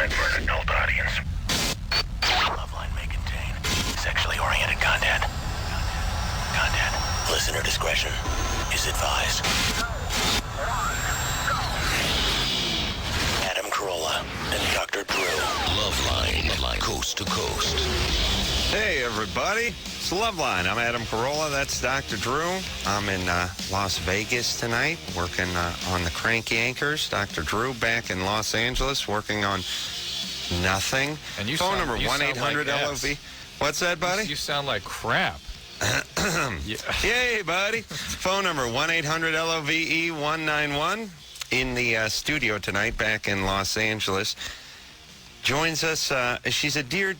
designed for an adult audience. Loveline may contain sexually oriented content. Listener discretion is advised. Adam Carolla and Dr. Drew. Loveline, coast to coast. Hey, everybody. It's Loveline. I'm Adam Carolla. That's Dr. Drew. I'm in Las Vegas tonight working on the Crank Yankers. Dr. Drew back in Los Angeles working on nothing. And you Phone sound, number you 1-800-LOV. What's that, buddy? You sound like crap. Yeah. Yay, buddy. Phone number 1-800-LOVE-191. In the studio tonight back in Los Angeles. Joins us, she's a dear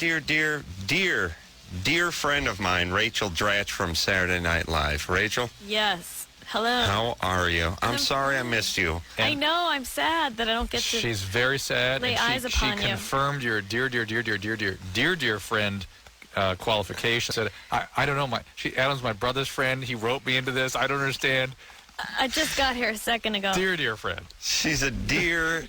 friend of mine, Rachel Dratch from Saturday Night Live. Rachel? Yes. Hello. How are you? I'm sorry I missed you. I know. I'm sad that I don't get to. She's very sad. lay eyes upon she you. confirmed your dear friend qualification. Said, I don't know. Adam's my brother's friend. He wrote me into this. I don't understand. I just got here a second ago. Dear friend. She's a dear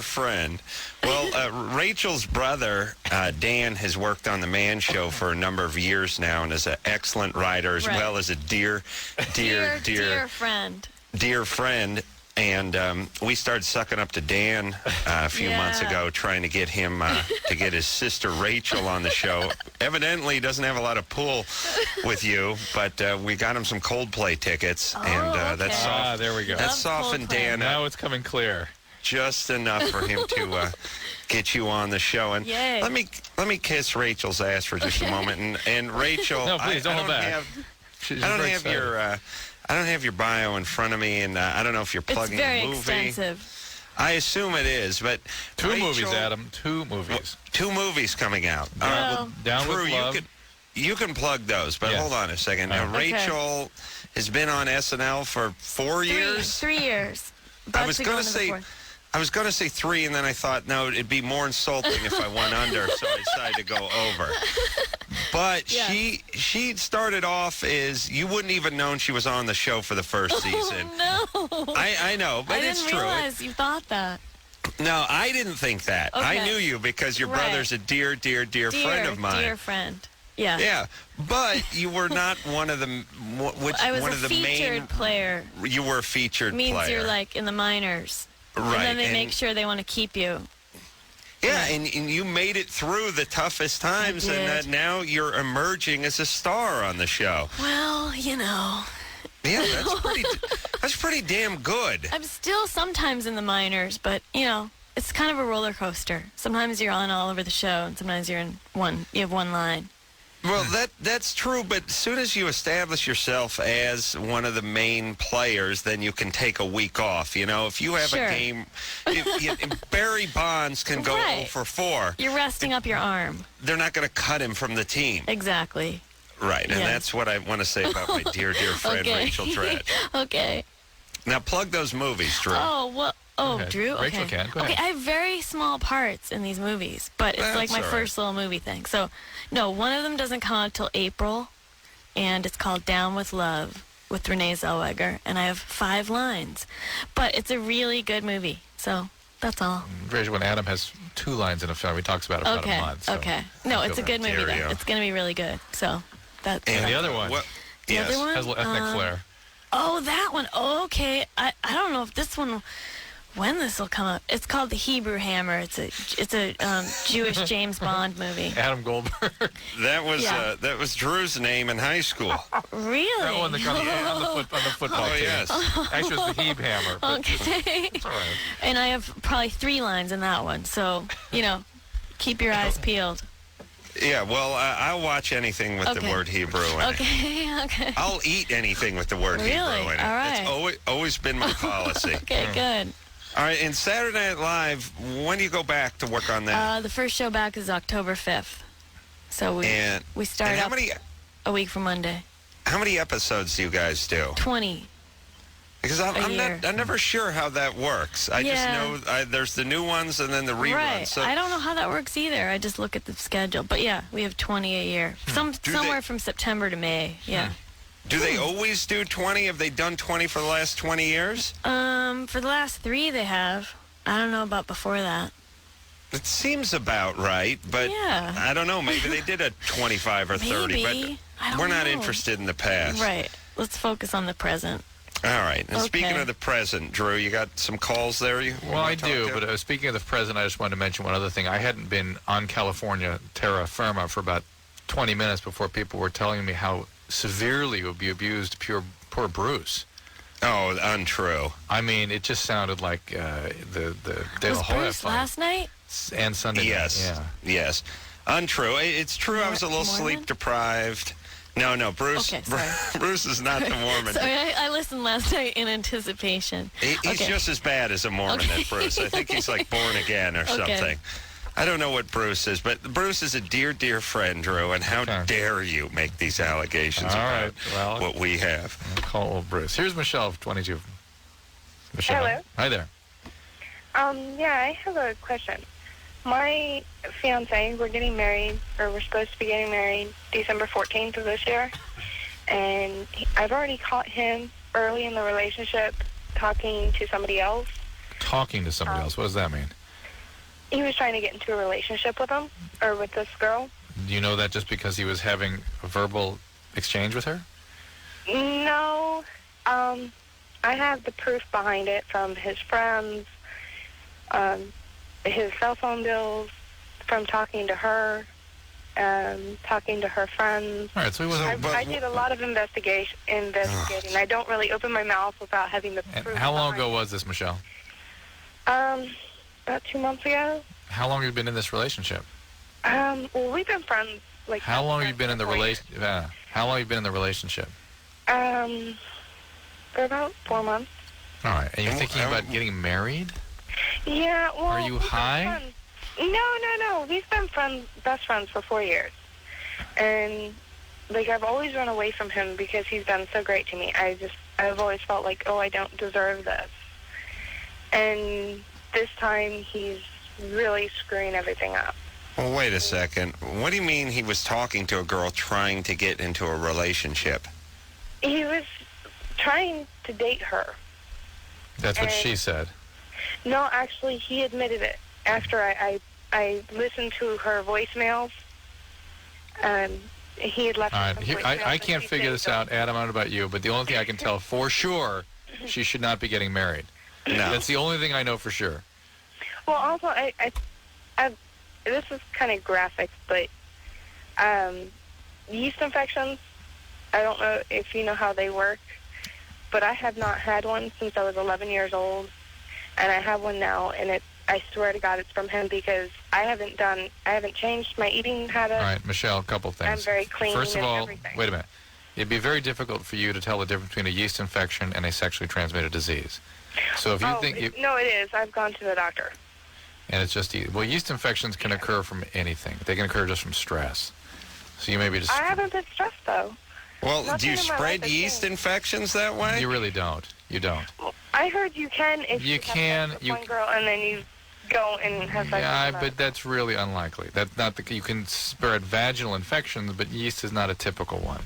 friend. Well, Rachel's brother, Dan, has worked on The Man Show for a number of years now and is an excellent writer as well as a dear friend. Dear friend. And we started sucking up to Dan a few months ago, trying to get him to get his sister Rachel on the show. Evidently, he doesn't have a lot of pull with you, but we got him some Coldplay tickets, and that's there we go. That softened Dan up Now it's coming clear. just enough for him to get you on the show. And Yay. let me kiss Rachel's ass for just a moment. And Rachel, No, please, don't hold back. I don't have your bio in front of me, and I don't know if you're plugging It's very a movie. extensive. I assume it is, but Two Rachel, movies, Adam. Two movies. Two movies coming out. Well, Down with Drew, Love. you can plug those, but Yes. hold on a second. Now, Okay. Rachel has been on SNL for 4 years. 3 years. I About was to going go to into the say. fourth. I was going to say 3, and then I thought, no, it'd be more insulting if I went under, so I decided to go over. But Yes. she started off as, you wouldn't even known she was on the show for the first season. Oh, no. I know, but I it's didn't true. realize you thought that. No, I didn't think that. I Okay. knew you because your Right. brother's a dear friend of mine. Dear friend. Yeah. Yeah, but you were not one of the I was one a of the featured main. player. You were a featured Means player. you're like in the minors. Right, And then they make sure they want to keep you. Yeah, and you made it through the toughest times, and did. now you're emerging as a star on the show. Well, you know. Yeah, that's pretty damn good. I'm still sometimes in the minors, but, you know, it's kind of a roller coaster. Sometimes you're on all over the show, and sometimes you're in you have one line. Well, that's true, but as soon as you establish yourself as one of the main players, then you can take a week off. You know, if you have Sure. a game, if Barry Bonds can go Right. 0 for 4. You're resting up your arm. They're not going to cut him from the team. Exactly. Right, and Yes. that's what I want to say about my dear friend, Okay. Rachel Dratch. Okay. Now, plug those movies, Drew. Oh, well. Oh, ahead. Drew? Okay. Rachel can. Go ahead. Okay, I have very small parts in these movies, but it's like That's my all right. first little movie thing. So, no, one of them doesn't come out till April, and it's called Down with Love with Renee Zellweger, and I have 5 lines. But it's a really good movie, so that's all. Rachel, when Adam has 2 lines in a film, he talks about it for about a month. So Okay. No, it's a good movie, dare though. you. It's going to be really good. So, that's And the other one The other one? has a little ethnic flair. Oh, that one. Oh, okay. I don't know if this one, when this will come up. It's called The Hebrew Hammer. It's a Jewish James Bond movie. Adam Goldberg. That was Yeah. that was Drew's name in high school. Really? That one on the football Oh, team. yes. Actually, it's the Hebe Hammer. But Okay. it's all right. And I have probably 3 lines in that one. So, you know, keep your eyes peeled. Yeah, well, I'll watch anything with the Okay. word Hebrew in it. Okay. I'll eat anything with the word Really? Hebrew in it. All That's right. always been my policy. Okay, good. All right, and Saturday Night Live, when do you go back to work on that? The first show back is October 5th. So we start and up a week from Monday. how many episodes do you guys do? 20. Because I'm never sure how that works. I just know there's the new ones and then the reruns. Right. So, I don't know how that works either. I just look at the schedule. But yeah, we have 20 a year. Somewhere from September to May. Yeah. do they always do 20? Have they done 20 for the last 20 years? For the last 3 they have. I don't know about before that. It seems about right, but Yeah. I don't know. Maybe they did a 25 or 30, Maybe. I but don't we're not know. interested in the past. Right. Let's focus on the present. All right. And speaking Okay. of the present, Drew, you got some calls there? Well, I do, but speaking of the present, I just wanted to mention one other thing. I hadn't been on California terra firma for about 20 minutes before people were telling me how severely would be abused poor Bruce. Oh, untrue. I mean, it just sounded like the De La Was Hoya Bruce fight. last night? And Sunday Yes. night. Yeah. Yes. Untrue. It's true. I was a little Mormon? sleep deprived. No, Bruce. Okay, sorry. Bruce is not the Mormon. Sorry, I listened last night in anticipation. He's Okay. just as bad as a Mormon, Okay. that Bruce. I think he's like born again or Okay. something. I don't know what Bruce is, but Bruce is a dear, dear friend, Drew, and how Okay. dare you make these allegations All about right, well- what we have. I'll call old Bruce. Here's Michelle, 22. Michelle. Hello. Hi there. Yeah, I have a question. My fiance, we're getting married, or we're supposed to be getting married December 14th of this year. And I've already caught him early in the relationship talking to somebody else. Talking to somebody else. What does that mean? He was trying to get into a relationship with him, or with this girl. Do you know that just because he was having a verbal exchange with her? No, I have the proof behind it from his friends, his cell phone bills, from talking to her, talking to her friends. All right, so he was. I did a lot of investigating. I don't really open my mouth without having the And proof. how long ago behind was this, Michelle? it. About 2 months ago. How long have you been in this relationship? Well, we've been friends. Like How long have you been in the for 4 years. How long have you been in the relationship? For about 4 months. All right, and you're Oh, thinking about getting married? Yeah. Well, Are you we've been high? friends. No. We've been best friends for 4 years, and like I've always run away from him because he's been so great to me. I've always felt like, oh, I don't deserve this, and this time he's really screwing everything up. Well, wait a second. What do you mean he was talking to a girl trying to get into a relationship? He was trying to date her. That's what And- she said. No, actually, he admitted it after I listened to her voicemails. He had left. All her right, some here, voicemails I and can't he figure said this so. out, Adam. I don't know about you, but the only thing I can tell for sure, she should not be getting married. No. That's the only thing I know for sure. Well, also, I this is kind of graphic, but yeast infections. I don't know if you know how they work, but I have not had one since I was 11 years old, and I have one now, and I swear to God, it's from him because I haven't changed my eating habits. All right, Michelle, a couple things. I'm very clean First of and all, everything. wait a minute. It'd be very difficult for you to tell the difference between a yeast infection and a sexually transmitted disease. So if you think you, No, it is. I've gone to the doctor. and it's just well, yeast infections can occur from anything. They can occur just from stress. So you may be just I haven't been stressed, though. Well, Nothing do you in my life spread has yeast changed. infections that way? you really don't. You don't. I heard you can if You have can, sex with you- one girl and then you go and have sex Yeah, with another. but that's really unlikely. That's not the you can spread vaginal infections, but yeast is not a typical one.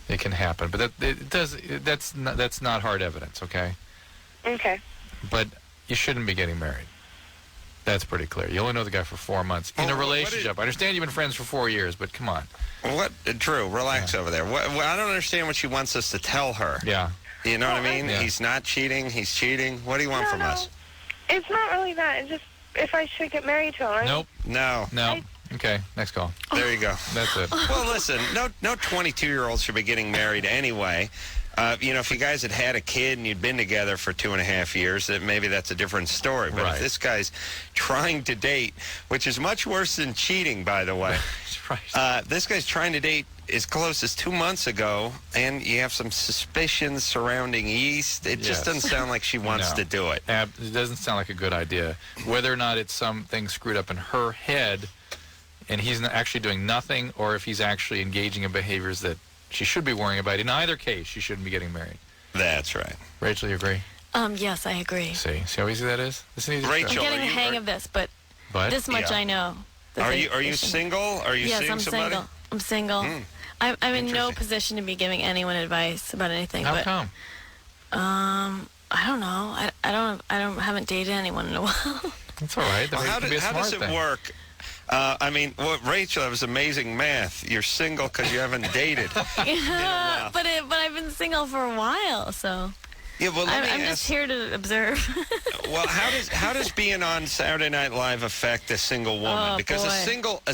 It can happen, but that's not hard evidence, okay? Okay. But you shouldn't be getting married. That's pretty clear. You only know the guy for 4 months in Oh, a what relationship. I understand you've been friends for 4 years, but come on. What, Drew? Relax over there. I don't understand what she wants us to tell her. Yeah. You know what I Well, mean? Yeah. He's not cheating. He's cheating. What do you want No, from no. us? It's not really that. It's just if I should get married to him. I mean, Nope. No. No. Okay. Next call. There you go. That's it. Well, listen, no 22-year-old should be getting married anyway. If you guys had had a kid and you'd been together for 2.5 years, that maybe that's a different story. But Right. if this guy's trying to date, which is much worse than cheating, by the way, Right. this guy's trying to date as close as 2 months ago, and you have some suspicions surrounding yeast. It just Yes. doesn't sound like she wants No. to do it. It doesn't sound like a good idea. Whether or not it's something screwed up in her head and he's actually doing nothing, or if he's actually engaging in behaviors that she should be worrying about. In either case, she shouldn't be getting married. That's right. Rachel, you agree? Yes, I agree. See how easy that is? It's an easy Rachel, I'm show. getting are the you- hang of this, but But this much Yeah. I know. that Are they- you they shouldn't. single? Are you Yes, seeing I'm somebody? single. I'm single. Hmm. I'm in no Interesting. position to be giving anyone advice about anything. How but come? I don't know. I haven't dated anyone in a while. That's all right. Well, how does it work? Rachel, that was amazing math. You're single because you haven't dated. Yeah, but I've been single for a while, so. Yeah, well, I'm just here to observe. Well, how does being on Saturday Night Live affect a single woman? Because a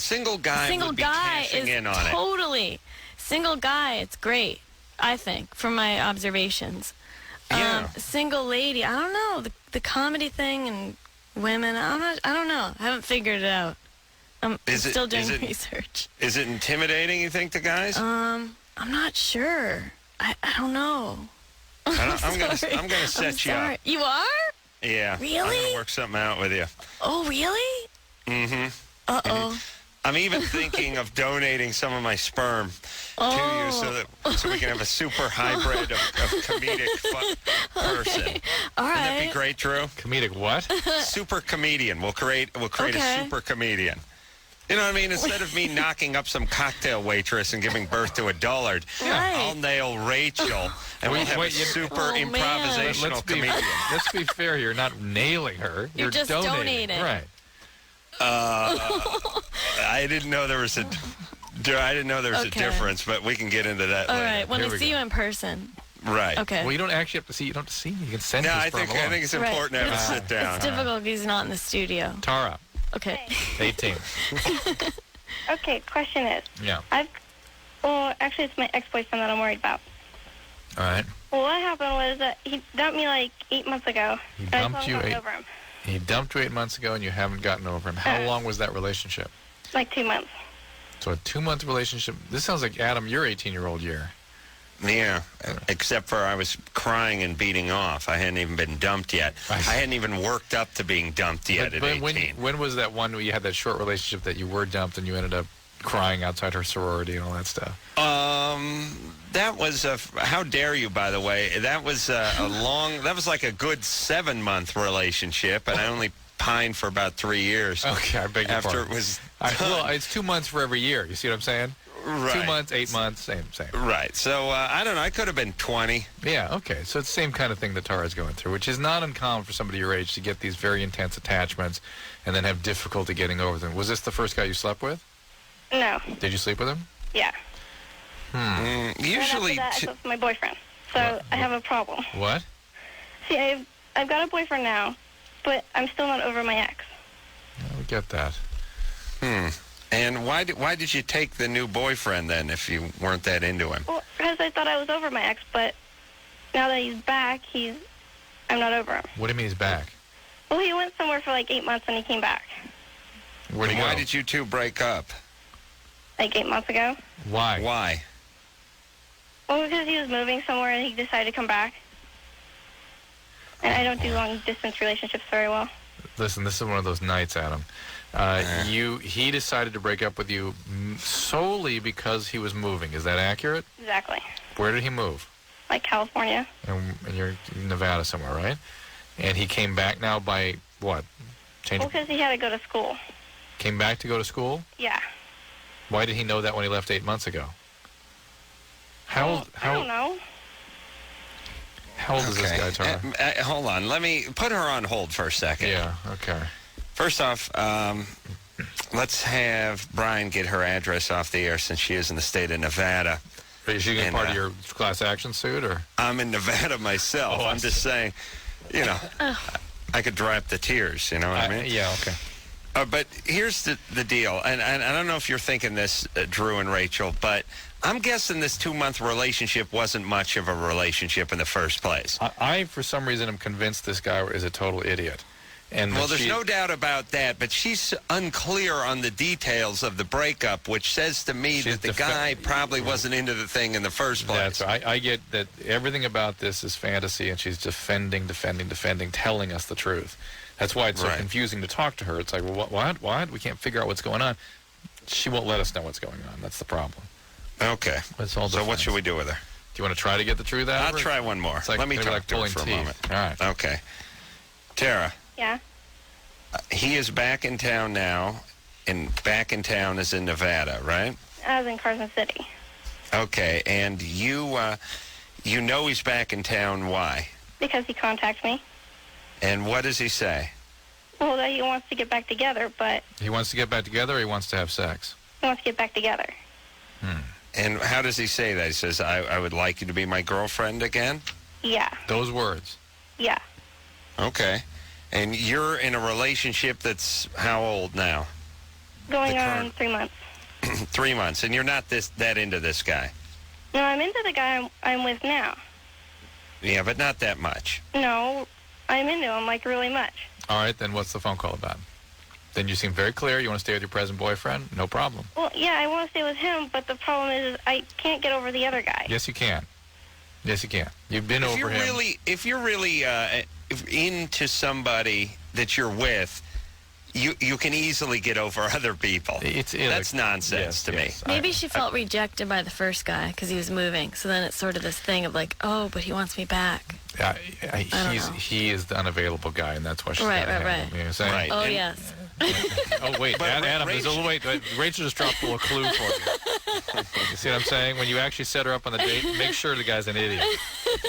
single guy would be cashing in on it. Totally. Single guy, it's great, I think, from my observations. Yeah. Single lady, I don't know. The comedy thing and women, I don't know. I haven't figured it out. I'm still doing research. Is it intimidating, you think, to guys? I'm not sure. I don't know. I'm gonna set you up. You are? Yeah. Really? I'm gonna work something out with you. Oh, really? Mm-hmm. Uh-oh. I'm even thinking of donating some of my sperm to you so we can have a super hybrid of comedic person. Okay. All right. Wouldn't that be great, Drew? Comedic what? Super comedian. We'll create a super comedian. You know what I mean? Instead of me knocking up some cocktail waitress and giving birth to a dullard, Right. I'll nail Rachel, and we'll have a super improvisational comedian. Let's be fair here. Not nailing her. You're just donating. Right. I didn't know there was a difference, but we can get into that All later. right. When Here I we see go. you in person. Right. Okay. Well, you don't actually have to see. You don't have to see me. You can send No, his I sperm think along. it's important to have a sit down. It's difficult because he's not in the studio. Tara, Okay. 18. Okay, question is, Yeah. actually it's my ex-boyfriend that I'm worried about. All right. Well, what happened was that he dumped me like 8 months ago. He and I dumped still you haven't eight- gotten over him. He dumped you 8 months ago, and you haven't gotten over him. How long was that relationship? Like 2 months. So a 2-month relationship. This sounds like Adam, your 18-year-old year. Yeah, except for I was crying and beating off. I hadn't even been dumped yet. I hadn't even worked up to being dumped yet at 18. When was that one where you had that short relationship that you were dumped and you ended up crying outside her sorority and all that stuff? That was how dare you, by the way. That was that was like a good 7-month relationship, and I only pined for about 3 years. Okay, I beg your after pardon. it was Well, it's 2 months for every year. You see what I'm saying? Right. 2 months, 8 months, same. Right. So, I don't know. I could have been 20. Yeah, okay. So it's the same kind of thing that Tara's going through, which is not uncommon for somebody your age to get these very intense attachments and then have difficulty getting over them. Was this the first guy you slept with? No. Did you sleep with him? Yeah. Usually, And after that, I slept with my boyfriend. So I have a problem. What? See, I've got a boyfriend now, but I'm still not over my ex. I would get that. And why did you take the new boyfriend then if you weren't that into him? Well, because I thought I was over my ex, but now that he's back, I'm not over him. What do you mean he's back? Well, he went somewhere for like 8 months and he came back. Where'd he go? Why did you two break up? Like 8 months ago. Why? Why? Well, because he was moving somewhere and he decided to come back. And I don't do long-distance relationships very well. Listen, this is one of those nights, Adam. He decided to break up with you solely because he was moving. Is that accurate? Exactly. Where did he move? Like California. And you're in Nevada somewhere, right? And he came back now by what? Well, because he had to go to school. Came back to go to school? Yeah. Why did he know that when he left 8 months ago? I don't know. How old is this guy, Tara? Hold on. Let me put her on hold for a second. Yeah, okay. First off, let's have Brian get her address off the air since she is in the state of Nevada. Is she And, part of your class action suit, or? I'm in Nevada myself. Oh, I'm just saying, I could dry up the tears, you know what I mean? Yeah, okay. But here's the deal, and I don't know if you're thinking this, Drew and Rachel, but I'm guessing this 2-month relationship wasn't much of a relationship in the first place. I for some reason, am convinced this guy is a total idiot. And Well, there's no doubt about that, but she's unclear on the details of the breakup, which says to me that the guy probably wasn't into the thing in the first place. That's right. I get that everything about this is fantasy, and she's defending, telling us the truth. That's why it's so confusing to talk to her. It's like, well, what? We can't figure out what's going on. She won't let us know what's going on. That's the problem. Okay. It's all so what should we do with her? Do you want to try to get the truth out of her? I'll try one more. It's like, Let me talk like to her pulling for a teeth. moment. All right. Okay. Tara. Yeah. He is back in town now, and back in town is in Nevada, right? I was in Carson City. Okay, and you know he's back in town. Why? Because he contacted me. And what does he say? Well, that he wants to get back together, but He wants to get back together or he wants to have sex? he wants to get back together. And how does he say that? He says, I would like you to be my girlfriend again? Yeah. Those words. Yeah. Okay. And you're in a relationship that's how old now? Going The on current- 3 months. 3 months. And you're not that into this guy? No, I'm into the guy I'm with now. Yeah, but not that much. No, I'm into him, like, really much. All right, then what's the phone call about? Then you seem very clear. You want to stay with your present boyfriend? No problem. Well, yeah, I want to stay with him, but the problem is I can't get over the other guy. Yes, you can. Yes, you can. You've been over him. If you're really into somebody that you're with, you can easily get over other people. That's nonsense to me. Maybe she felt rejected by the first guy because he was moving. So then it's sort of this thing of like, oh, but he wants me back. He is the unavailable guy, and that's why she's Right, gotta have right. him. You know what I'm saying? Right. Oh, And- yes. Oh, wait, But Adam, Rachel- wait, Rachel just dropped a little clue for you. You see what I'm saying? When you actually set her up on the date, make sure the guy's an idiot.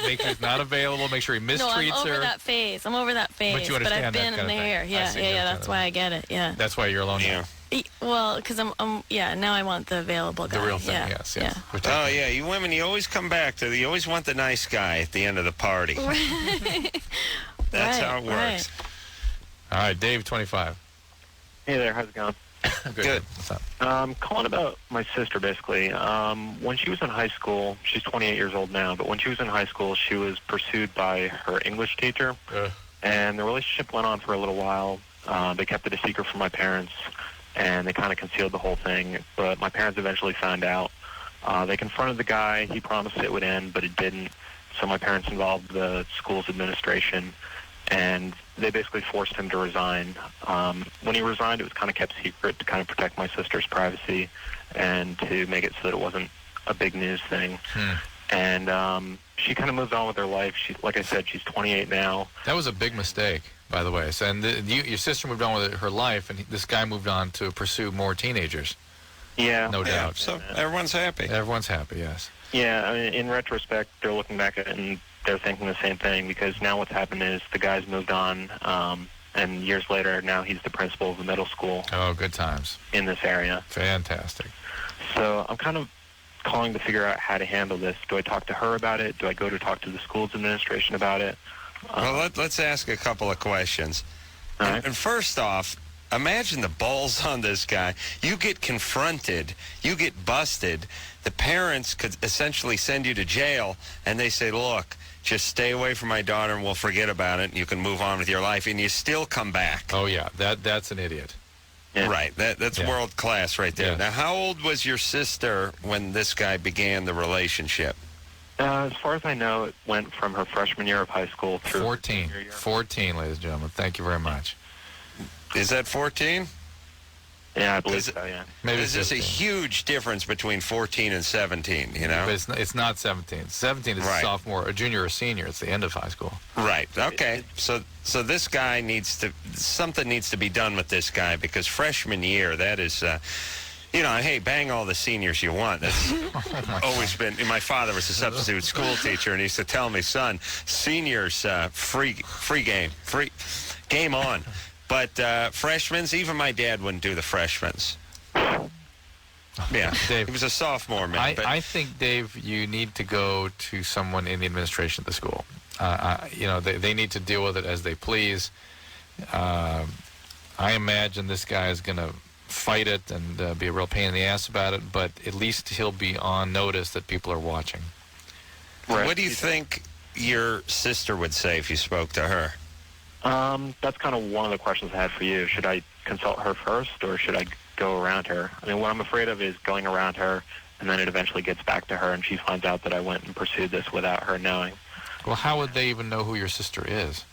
Make sure he's not available. Make sure he mistreats No, I'm over her. that phase. I'm over that phase. you understand I've that been kind of thing. there. I Yeah, see, yeah, you yeah. understand That's that. why I get it. Yeah. That's why you're alone now. Yeah. Well, because now I want the available guy. The real thing, yeah. yes. Yeah. We're taking- Oh, yeah, you women, you always come back to you always want the nice guy at the end of the party. That's how it works. All right, Dave, 25. Hey there, how's it going? Good. What's up? Calling about my sister, basically. When she was in high school, she's 28 years old now, but when she was in high school, she was pursued by her English teacher, and the relationship went on for a little while. They kept it a secret from my parents, and they kind of concealed the whole thing, but my parents eventually found out. They confronted the guy. He promised it would end, but it didn't, so my parents involved the school's administration, and they basically forced him to resign. When he resigned, it was kind of kept secret to kind of protect my sister's privacy and to make it so that it wasn't a big news thing. And she kind of moved on with her life. Like I said, she's 28 now. That was a big mistake, by the way. So, and your sister moved on with her life, and this guy moved on to pursue more teenagers. Yeah. No Yeah, doubt. so everyone's happy. Everyone's happy, yes. Yeah, I mean, in retrospect, they're looking back at it and they're thinking the same thing, because now what's happened is the guy's moved on, and years later, now he's the principal of the middle school Oh, good times. in this area. Fantastic. So I'm kind of calling to figure out how to handle this. Do I talk to her about it? Do I go to talk to the school's administration about it? Well, let's ask a couple of questions. All right. And first off, imagine the balls on this guy. You get confronted, you get busted. The parents could essentially send you to jail, and they say, look, just stay away from my daughter and we'll forget about it and you can move on with your life, and you still come back. Oh, yeah, that's an idiot. Yeah. Right, that's Yeah. world class right there. Yeah. Now, how old was your sister when this guy began the relationship? As far as I know, it went from her freshman year of high school through 14. her senior year. 14, ladies and gentlemen. Thank you very much. Is that 14? Yeah, I believe Is it- so, yeah. Maybe There's just a 15. huge difference between 14 and 17, you know? But it's not 17. 17 is a Right. sophomore, a junior, or senior. It's the end of high school. Right. Okay. So this guy something needs to be done with this guy, because freshman year, that is, hey, bang all the seniors you want. That's always been. My father was a substitute school teacher, and he used to tell me, son, seniors, free game on. But freshmen, even my dad wouldn't do the freshmen. Yeah, Dave, he was a sophomore, man. but I think, Dave, you need to go to someone in the administration of the school. They need to deal with it as they please. I imagine this guy is going to fight it and be a real pain in the ass about it, but at least he'll be on notice that people are watching. Right. what do you think your sister would say if you spoke to her? That's kind of one of the questions I had for you. Should I consult her first, or should I go around her? I mean, what I'm afraid of is going around her, and then it eventually gets back to her, and she finds out that I went and pursued this without her knowing. Well, how would they even know who your sister is?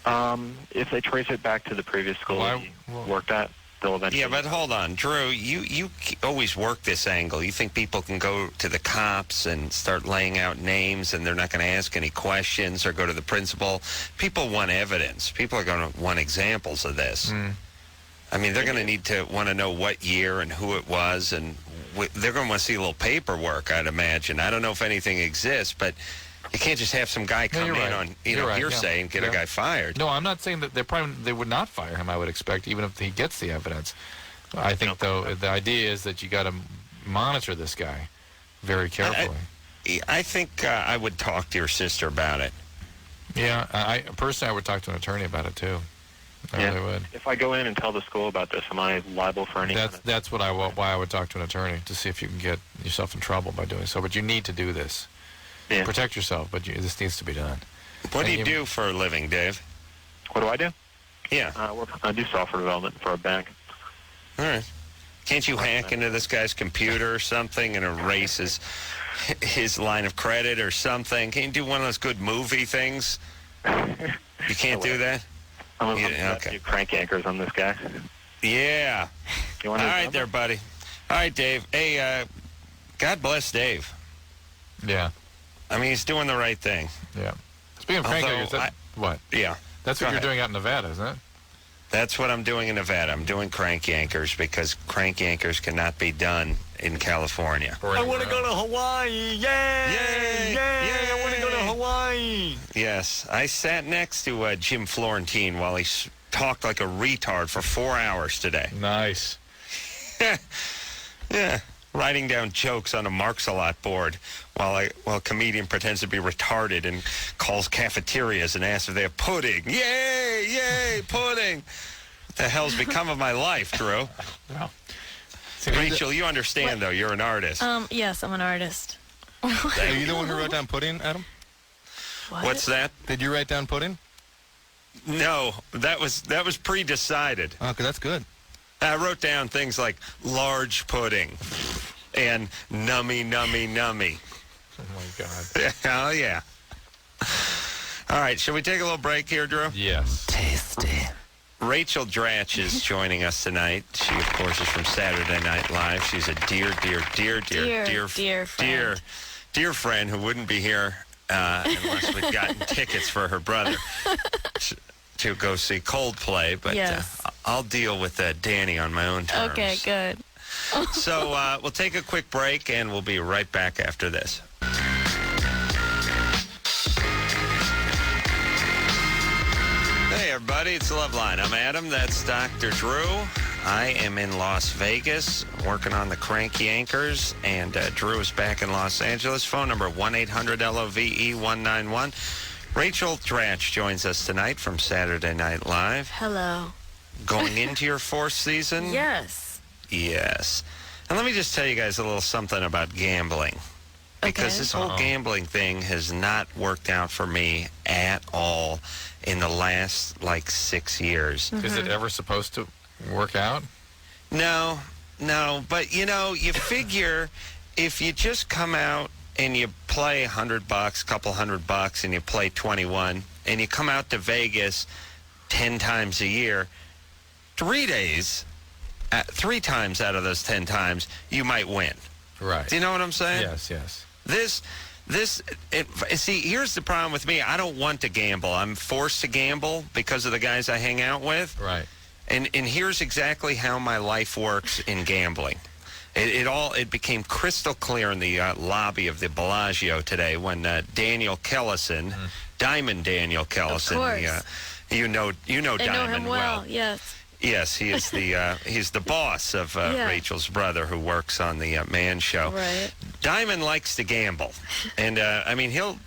If they trace it back to the previous school Why- he worked at, they'll eventually... Yeah, but hold on, Drew. You always work this angle. You think people can go to the cops and start laying out names, and they're not going to ask any questions or go to the principal? People want evidence. People are going to want examples of this. I mean, they're going to need to want to know what year and who it was, and they're going to want to see a little paperwork, I'd imagine. I don't know if anything exists, but You can't just have some guy come you're in right. on You're right, hearsay yeah. and get a Yeah. guy fired. No, I'm not saying that they would not fire him. I would expect, even if he gets the evidence. I think though the idea is that you got to monitor this guy very carefully. I think I would talk to your sister about it. Yeah, I personally would talk to an attorney about it too. I really would. If I go in and tell the school about this, am I liable for any? That's why I would talk to an attorney, to see if you can get yourself in trouble by doing so. But you need to do this. Yeah. Protect yourself, but this needs to be done. What do you do for a living, Dave? What do I do? Yeah. I do software development for a bank. All right. Can't you hack into this guy's computer or something and erase his line of credit or something? Can't you do one of those good movie things? You can't do that? I'm Yeah, okay. Crank anchors on this guy. Yeah. You All want right there, buddy. All right, Dave. Hey, God bless Dave. Yeah, I mean, he's doing the right thing. yeah. Speaking of crank anchors, what? Yeah. That's Go what you're ahead. doing out in Nevada, isn't it? That's what I'm doing in Nevada. I'm doing crank yankers because crank yankers cannot be done in California. I want to go to Hawaii. Yay! Yay! Yay! I want to go to Hawaii. Yes, I sat next to Jim Florentine while he talked like a retard for 4 hours today. Nice. Yeah, writing down jokes on a Marks-a-Lot board while a comedian pretends to be retarded and calls cafeterias and asks if they have pudding. Yay! Yay! Pudding! What the hell's become of my life, Drew? Well, Rachel, you understand, though. You're an artist. Yes, I'm an artist. Are you the one who wrote down pudding, Adam? What? What's that? Did you write down pudding? No, that was pre-decided. Oh, okay, that's good. I wrote down things like large pudding and nummy, nummy, nummy. oh my God. Oh, yeah. All right, shall we take a little break here, Drew? Yes. Tasty. Rachel Dratch is joining us tonight. She, of course, is from Saturday Night Live. She's a dear friend who wouldn't be here unless we'd gotten tickets for her brother to go see Coldplay. But Yes. I'll deal with Danny on my own terms. Okay, good. So we'll take a quick break, and we'll be right back after this. Hey, everybody, it's Loveline. I'm Adam. That's Dr. Drew. I am in Las Vegas working on the Crank Yankers, and Drew is back in Los Angeles. Phone number 1-800-LOVE-191. Rachel Dratch joins us tonight from Saturday Night Live. Hello. Going into your fourth season? Yes. Yes. And let me just tell you guys a little something about gambling. Because Okay. this whole gambling thing has not worked out for me at all in the last, 6 years. Is it ever supposed to work out? No. But, you figure if you just come out and you play $100, couple $100, and you play 21, and you come out to Vegas 10 times a year, 3 days, 3 times out of those 10 times, you might win. Right. Do you know what I'm saying? Yes. See, here's the problem with me. I don't want to gamble. I'm forced to gamble because of the guys I hang out with. Right. And here's exactly how my life works in gambling. It became crystal clear in the lobby of the Bellagio today when Daniel Kellison, Diamond Daniel Kellison, course. you know I know Diamond him well. Yes. Yes, he is he's the boss of Yeah. Rachel's brother who works on the Man Show. Right. Diamond likes to gamble, and he'll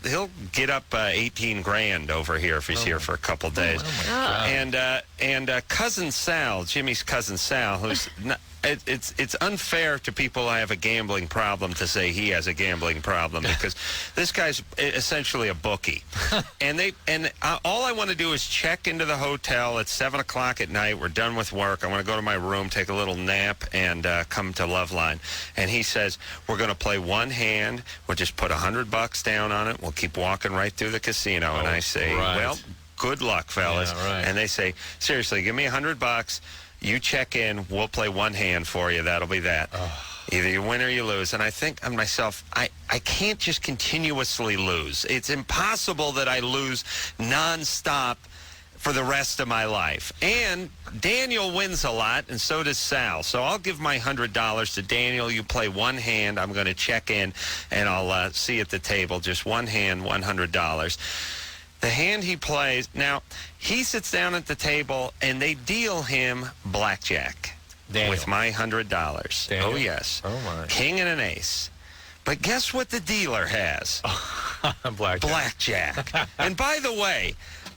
get up 18 grand over here if he's here for a couple days. And cousin Sal, Jimmy's cousin Sal, who's not, it's unfair to people who have a gambling problem to say he has a gambling problem because this guy's essentially a bookie, and all I want to do is check into the hotel at 7 o'clock at night. We're done with work. I want to go to my room, take a little nap, and come to Loveline. And he says we're going to play one hand. We'll just put $100 down on it. We'll keep walking right through the casino. And I say, right. well, good luck, fellas. Yeah, right. And they say, seriously, give me $100. You check in, we'll play one hand for you. That'll be that. Either you win or you lose. And I think of myself, I can't just continuously lose. It's impossible that I lose nonstop for the rest of my life. And Daniel wins a lot, and so does Sal. So I'll give my $100 to Daniel. You play one hand. I'm going to check in, and I'll see at the table. Just one hand, $100. The hand he plays, now, he sits down at the table, and they deal him blackjack with my $100. Daniel? Oh, yes. Oh, my. King and an ace. But guess what the dealer has? Blackjack. And by the way,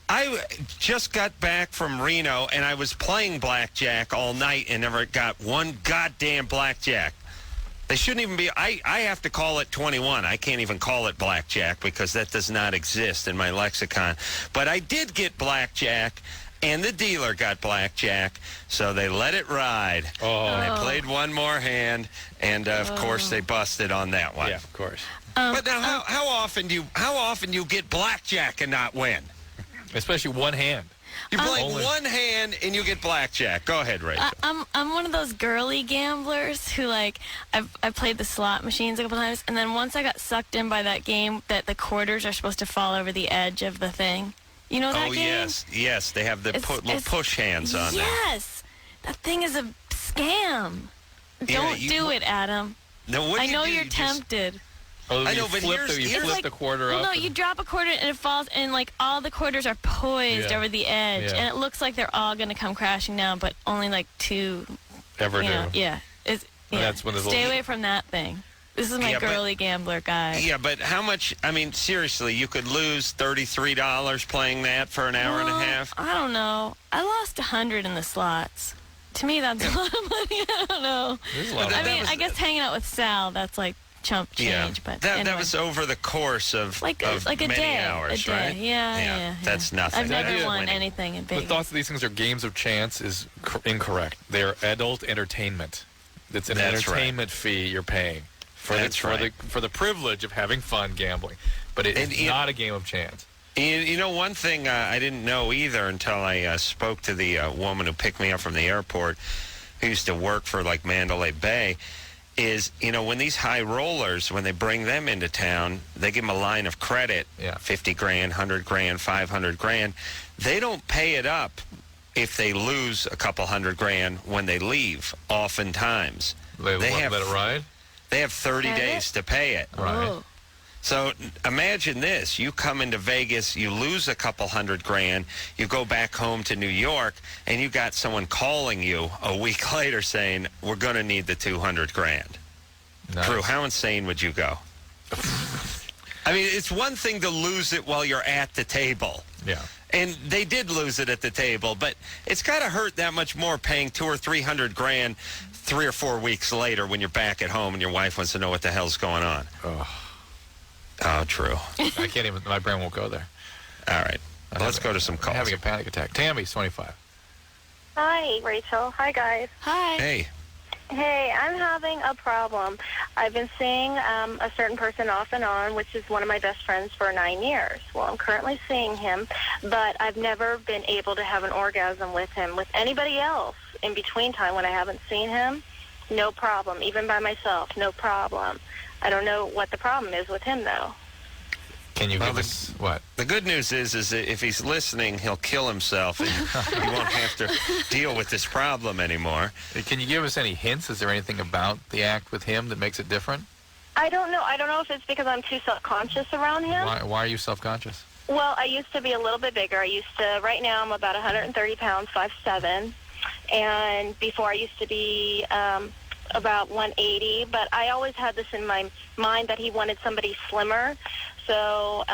I just got back from Reno, and I was playing blackjack all night and never got one goddamn blackjack. They shouldn't even be. I have to call it 21. I can't even call it blackjack because that does not exist in my lexicon. But I did get blackjack, and the dealer got blackjack, so they let it ride. And they played one more hand, and of course they busted on that one. Yeah, of course. But now, how often do you get blackjack and not win? Especially one hand. You play one hand and you get blackjack. Go ahead, Rachel. I'm one of those girly gamblers who, like, I've played the slot machines a couple times, and then once I got sucked in by that game that the quarters are supposed to fall over the edge of the thing. You know that game? Yes. They have the little push hands on there. Yes. That thing is a scam. Don't do it, Adam. No, what I do know you do? you're You just- tempted. Oh, I you know, but flip here's the quarter Well, up. no, you drop a quarter and it falls, and like all the quarters are poised over the edge, and it looks like they're all going to come crashing down, but only like two. Ever do. Yeah. That's when there's Stay little- away from that thing. This is my girly gambler guy. Yeah, but how much? I mean, seriously, you could lose $33 playing that for an hour and a half. I don't know. I lost 100 in the slots. To me, that's a lot of money. I don't know. There's a lot of I money. mean, I guess hanging out with Sal, that's like chump change. But that anyway. was over the course of like a many day, hours, right? Yeah. That's nothing. I've never idea- won winning. anything in The Vegas. thoughts that these things are games of chance is incorrect. They are adult entertainment. It's an That's right. entertainment fee you're paying for the privilege of having fun gambling. But it's not a game of chance. You know, one thing I didn't know either until I spoke to the woman who picked me up from the airport, who used to work for like Mandalay Bay, is, you know, when these high rollers, when they bring them into town, they give them a line of credit, 50 grand, 100 grand, 500 grand. They don't pay it up if they lose a couple $100 grand when they leave, oftentimes. Let it ride? They have 30 days to pay it. Right. So imagine this. You come into Vegas, you lose a couple $100 grand, you go back home to New York, and you got someone calling you a week later saying, we're going to need the 200 grand. Nice. Drew, how insane would you go? I mean, it's one thing to lose it while you're at the table. Yeah. And they did lose it at the table, but it's got to hurt that much more paying $200 or $300 grand 3 or 4 weeks later when you're back at home and your wife wants to know what the hell's going on. Oh, true. I can't even, my brain won't go there. All right. Let's go to some calls. I'm having a panic attack. Tammy's 25. Hi, Rachel. Hi, guys. Hi. Hey. Hey, I'm having a problem. I've been seeing a certain person off and on, which is one of my best friends for 9 years. Well, I'm currently seeing him, but I've never been able to have an orgasm with him. With anybody else in between time when I haven't seen him, no problem. Even by myself, no problem. I don't know what the problem is with him, though. Can you give us what? The good news is that if he's listening, he'll kill himself and he won't have to deal with this problem anymore. Can you give us any hints? Is there anything about the act with him that makes it different? I don't know. I don't know if it's because I'm too self-conscious around him. Why are you self-conscious? Well, I used to be a little bit bigger. Right now I'm about 130 pounds, 5'7", and before I used to be about 180, but I always had this in my mind that he wanted somebody slimmer. So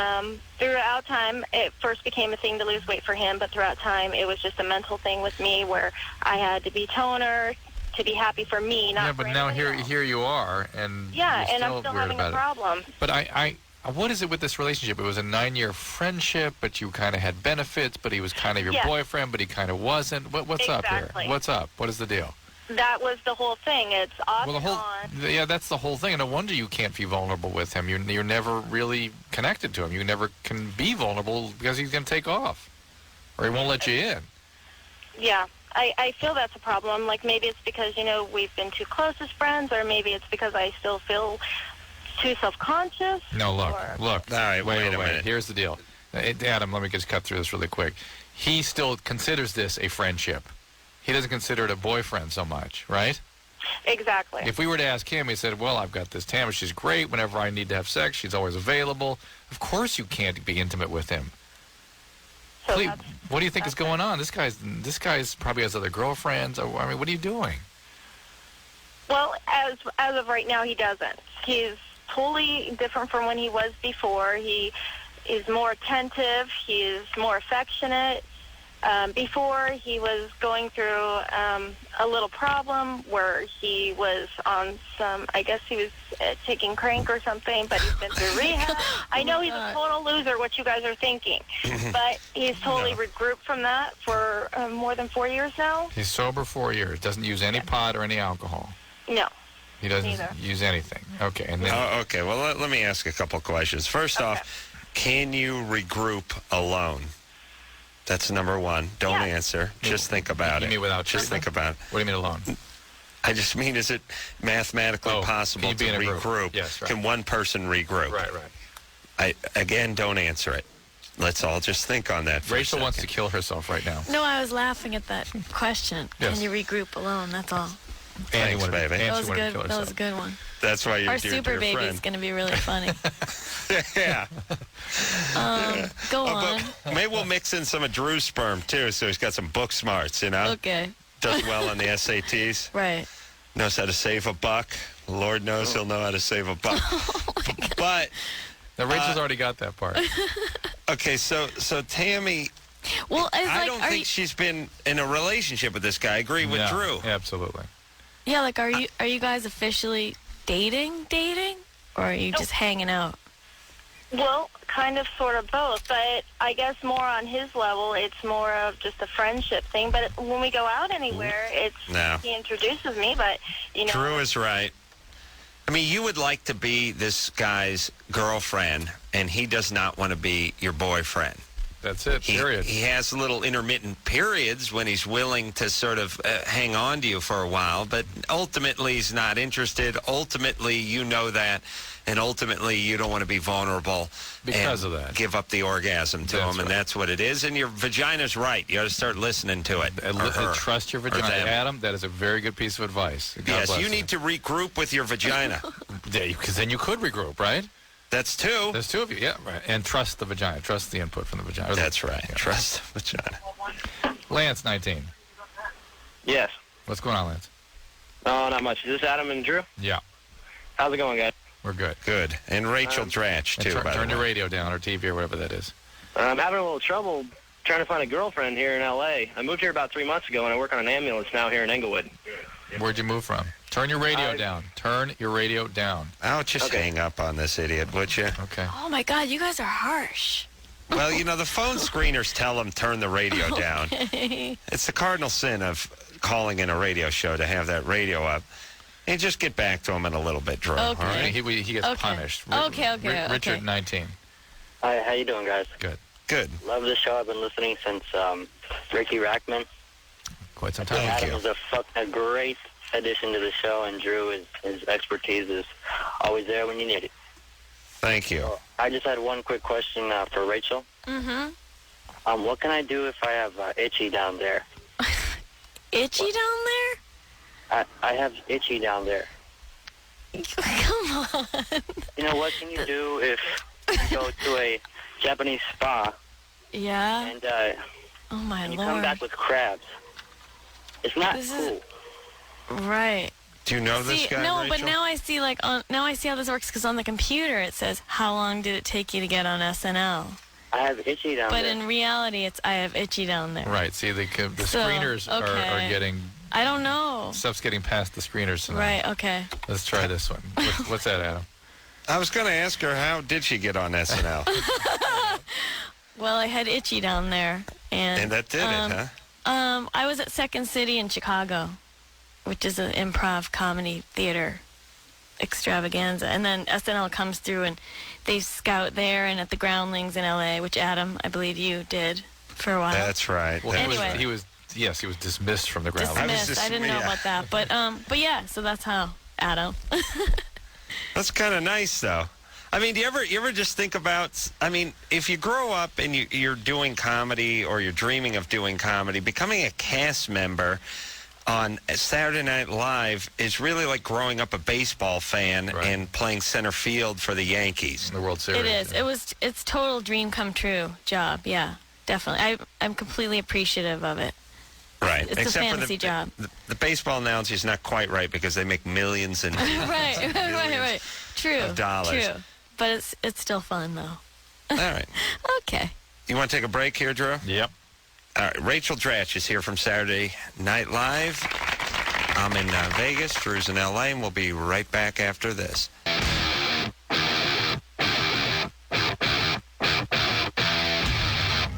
throughout time, it first became a thing to lose weight for him, but throughout time, it was just a mental thing with me where I had to be toner to be happy for me, not for but now anybody else. here you are, and Yeah, you're and I'm still weird having a about problem. it. But what is it with this relationship? It was a 9-year friendship, but you kind of had benefits, but he was kind of your boyfriend, but he kind of wasn't. What's up here? What's up? What is the deal? That was the whole thing. It's off and on. Yeah, that's the whole thing. No wonder you can't be vulnerable with him. You're never really connected to him. You never can be vulnerable because he's going to take off, or he won't let you in. Yeah, I feel that's a problem. Like maybe it's because, we've been too close as friends, or maybe it's because I still feel too self-conscious. No, look. All right, wait a minute. Here's the deal. Adam, let me just cut through this really quick. He still considers this a friendship. He doesn't consider it a boyfriend so much, right? Exactly. If we were to ask him, he said, well, I've got this Tamara. She's great. Whenever I need to have sex, she's always available. Of course you can't be intimate with him. So Please, what do you think is going on? This guy's probably has other girlfriends. I mean, what are you doing? Well, as of right now, he doesn't. He's totally different from when he was before. He is more attentive. He is more affectionate. Before, he was going through a little problem where he was on some, I guess he was taking crank or something, but he's been through rehab. I know he's a total loser, what you guys are thinking, but he's totally regrouped from that for more than 4 years now. He's sober 4 years. Doesn't use any pot or any alcohol. No. He doesn't use anything. Okay. And then, Okay, well, let me ask a couple questions. First off, can you regroup alone? That's number one. Don't answer. Just think about it. You mean without Just think about it. What do you mean alone? I just mean, is it mathematically possible can to you be in a group? regroup? Yes, right. Can one person regroup? Right. Again, don't answer it. Let's all just think on that for a Rachel wants to second. kill herself right now. No, I was laughing at that question. Yes. Can you regroup alone? That's all. Thanks, baby. That was good. That was a good one. That's why you're Our dear, super dear baby friend. is going to be really funny. Yeah. Go on. But maybe we'll mix in some of Drew's sperm, too, so he's got some book smarts, you know? Okay. Does well on the SATs. Right. Knows how to save a buck. Lord knows he'll know how to save a buck. But now, Rachel's already got that part. okay, so Tammy, well, I don't think she's been in a relationship with this guy. I agree with Drew. Absolutely. Yeah, like are you guys officially dating, or are you just hanging out? Well, kind of, sort of both, but I guess more on his level, it's more of just a friendship thing. But when we go out anywhere, he introduces me, but, you know. Drew is right. I mean, you would like to be this guy's girlfriend, and he does not want to be your boyfriend. That's it, period. He has little intermittent periods when he's willing to sort of hang on to you for a while, but ultimately he's not interested. Ultimately, you know that, and ultimately you don't want to be vulnerable because of that. Give up the orgasm to him, and that's what it is. And your vagina's right. You got to start listening to it. Trust your vagina. Adam, that is a very good piece of advice. God yes, bless you need to regroup with your vagina. Because then you could regroup, right? That's two. There's two of you, yeah, right. And trust the vagina. Trust the input from the vagina. That's right. Yeah. Trust the vagina. Lance, 19. Yes. What's going on, Lance? Oh, not much. Is this Adam and Drew? Yeah. How's it going, guys? We're good. Good. And Rachel Dratch, too, by the Turn your way. radio down or TV or whatever that is. I'm having a little trouble trying to find a girlfriend here in L.A. I moved here about 3 months ago, and I work on an ambulance now here in Englewood. Where'd you move from? Turn your radio down. Turn your radio down. Oh, just hang up on this idiot, would you? Okay. Oh my God, you guys are harsh. Well, you know, the phone screeners tell them turn the radio down. It's the cardinal sin of calling in a radio show to have that radio up. And just get back to him in a little bit, Drew. Okay. All right? He gets punished. Okay. Richard, 19. Hi, how you doing, guys? Good. Good. Love the show. I've been listening since Ricky Rackman. Quite some time. Adam is a great addition to the show, and Drew, his expertise is always there when you need it. Thank you. So, I just had one quick question for Rachel. Mm-hmm. What can I do if I have itchy down there? Itchy down there? I have itchy down there. Come on. You know, what can you do if you go to a Japanese spa Yeah. and Oh my you Lord. come back with crabs? It's not This cool. Right. Do you know this See, guy, no, Rachel? but now I see now I see how this works because on the computer it says how long did it take you to get on SNL, I have itchy down but there. in reality it's I have itchy down there. Right. See, the So, screeners are okay. getting... I don't know. Stuff's getting past the screeners tonight. Right. Okay. Let's try this one. What's that, Adam? I was going to ask her, how did she get on SNL? Well, I had itchy down there, And that did it, huh? I was at Second City in Chicago, which is an improv comedy theater extravaganza. And then SNL comes through and they scout there and at the Groundlings in LA, which Adam, I believe you did for a while. That's right. Well, That's he right. was dismissed from the ground. Dismissed. I didn't know about that. But yeah, so that's how, Adam. That's kind of nice, though. I mean, do you ever just think about, I mean, if you grow up and you're doing comedy or you're dreaming of doing comedy, becoming a cast member on Saturday Night Live is really like growing up a baseball fan and playing center field for the Yankees. The World Series. It is. Yeah. It's total dream come true job. Yeah, definitely. I'm completely appreciative of it. Right. It's Except a fantasy for job. The baseball announcer is not quite right because they make millions and right. True. of dollars. True. But it's still fun though. All right. Okay. You want to take a break here, Drew? Yep. All right, Rachel Dratch is here from Saturday Night Live. I'm in Vegas, Drew's in L.A., and we'll be right back after this.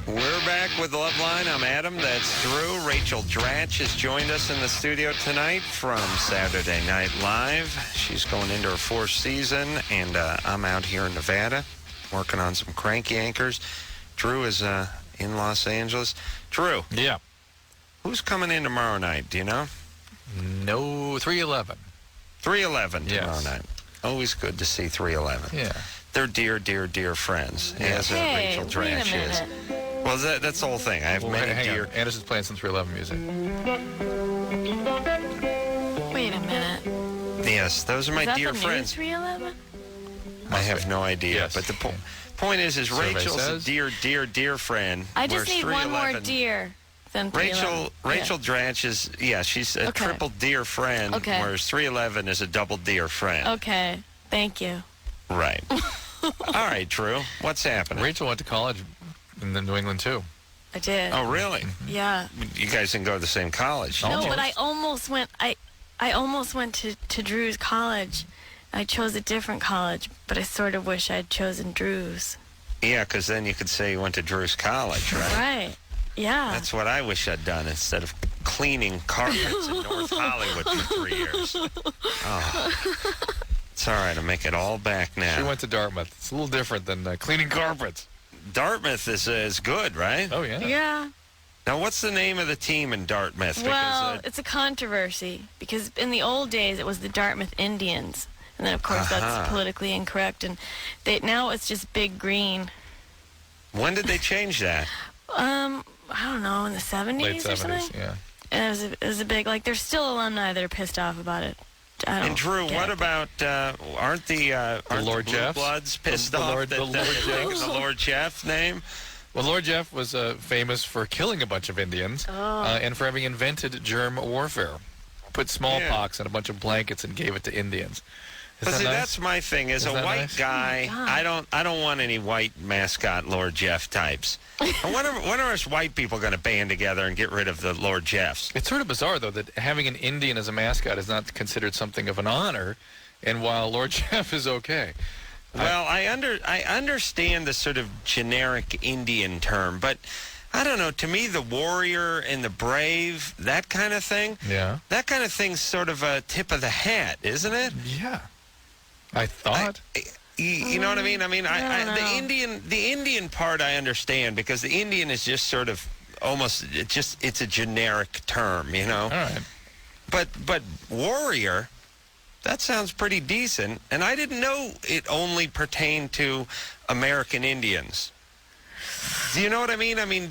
We're back with Loveline. I'm Adam. That's Drew. Rachel Dratch has joined us in the studio tonight from Saturday Night Live. She's going into her 4th season, and I'm out here in Nevada working on some cranky anchors. Drew is in Los Angeles. Drew. Yeah. Who's coming in tomorrow night? Do you know? No, 311. 311 Yes. tomorrow night. Always good to see 311. Yeah. They're dear, dear, dear friends, as Hey, Rachel wait a Dratch is. minute. Well, that's the whole thing. I have many hang dear... on. Anderson's playing some 311 music. Wait a minute. Yes, those are my Is that dear the friends. 311? I have no idea. Yes. But the point is Survey Rachel's says. a dear, dear, dear friend. I just whereas need one more 311 deer than 311. Rachel Dratch is, she's a Okay. triple dear friend, Okay. whereas 311 is a double dear friend. Okay. Thank you. Right. All right, Drew. What's happening? Rachel went to college in New England, too. I did. Oh, really? Yeah. You guys didn't go to the same college. No, Almost. but I almost went. I almost went to Drew's college. I chose a different college, but I sort of wish I'd chosen Drew's. Yeah, because then you could say you went to Drew's college, right? Right. Yeah. That's what I wish I'd done instead of cleaning carpets in North Hollywood for 3 years. Oh. It's all right. I'll make it all back now. She went to Dartmouth. It's a little different than cleaning carpets. Dartmouth is good, right? Oh, yeah. Yeah. Now, what's the name of the team in Dartmouth? Well, it's a controversy because in the old days it was the Dartmouth Indians, and then of course that's politically incorrect, and now it's just Big Green. When did they change that? I don't know, in the 70s Late or 70s, something. yeah. And it was a big, like, there's still alumni that are pissed off about it. I don't And Drew, get what it. about aren't the Lord Blue Jeffs? Bloods pissed The off Lord- that the Lord they're taking Jeffs? the Lord Jeff name? Well, Lord Jeff was famous for killing a bunch of Indians and for having invented germ warfare. Put smallpox in a bunch of blankets and gave it to Indians. But Is see, that nice? that's my thing. As Is a that white nice? guy, Oh my God. I don't want any white mascot Lord Jeff types. And when are us white people going to band together and get rid of the Lord Jeffs? It's sort of bizarre, though, that having an Indian as a mascot is not considered something of an honor, and while Lord Jeff is okay. Well, I understand the sort of generic Indian term, but I don't know. To me, the warrior and the brave, that kind of thing, Yeah. that kind of thing's sort of a tip of the hat, isn't it? Yeah. I thought. You know what I mean? I mean, don't know. the Indian part I understand because the Indian is just sort of almost it's a generic term, you know. All right. But warrior, that sounds pretty decent, and I didn't know it only pertained to American Indians. Do you know what I mean? I mean,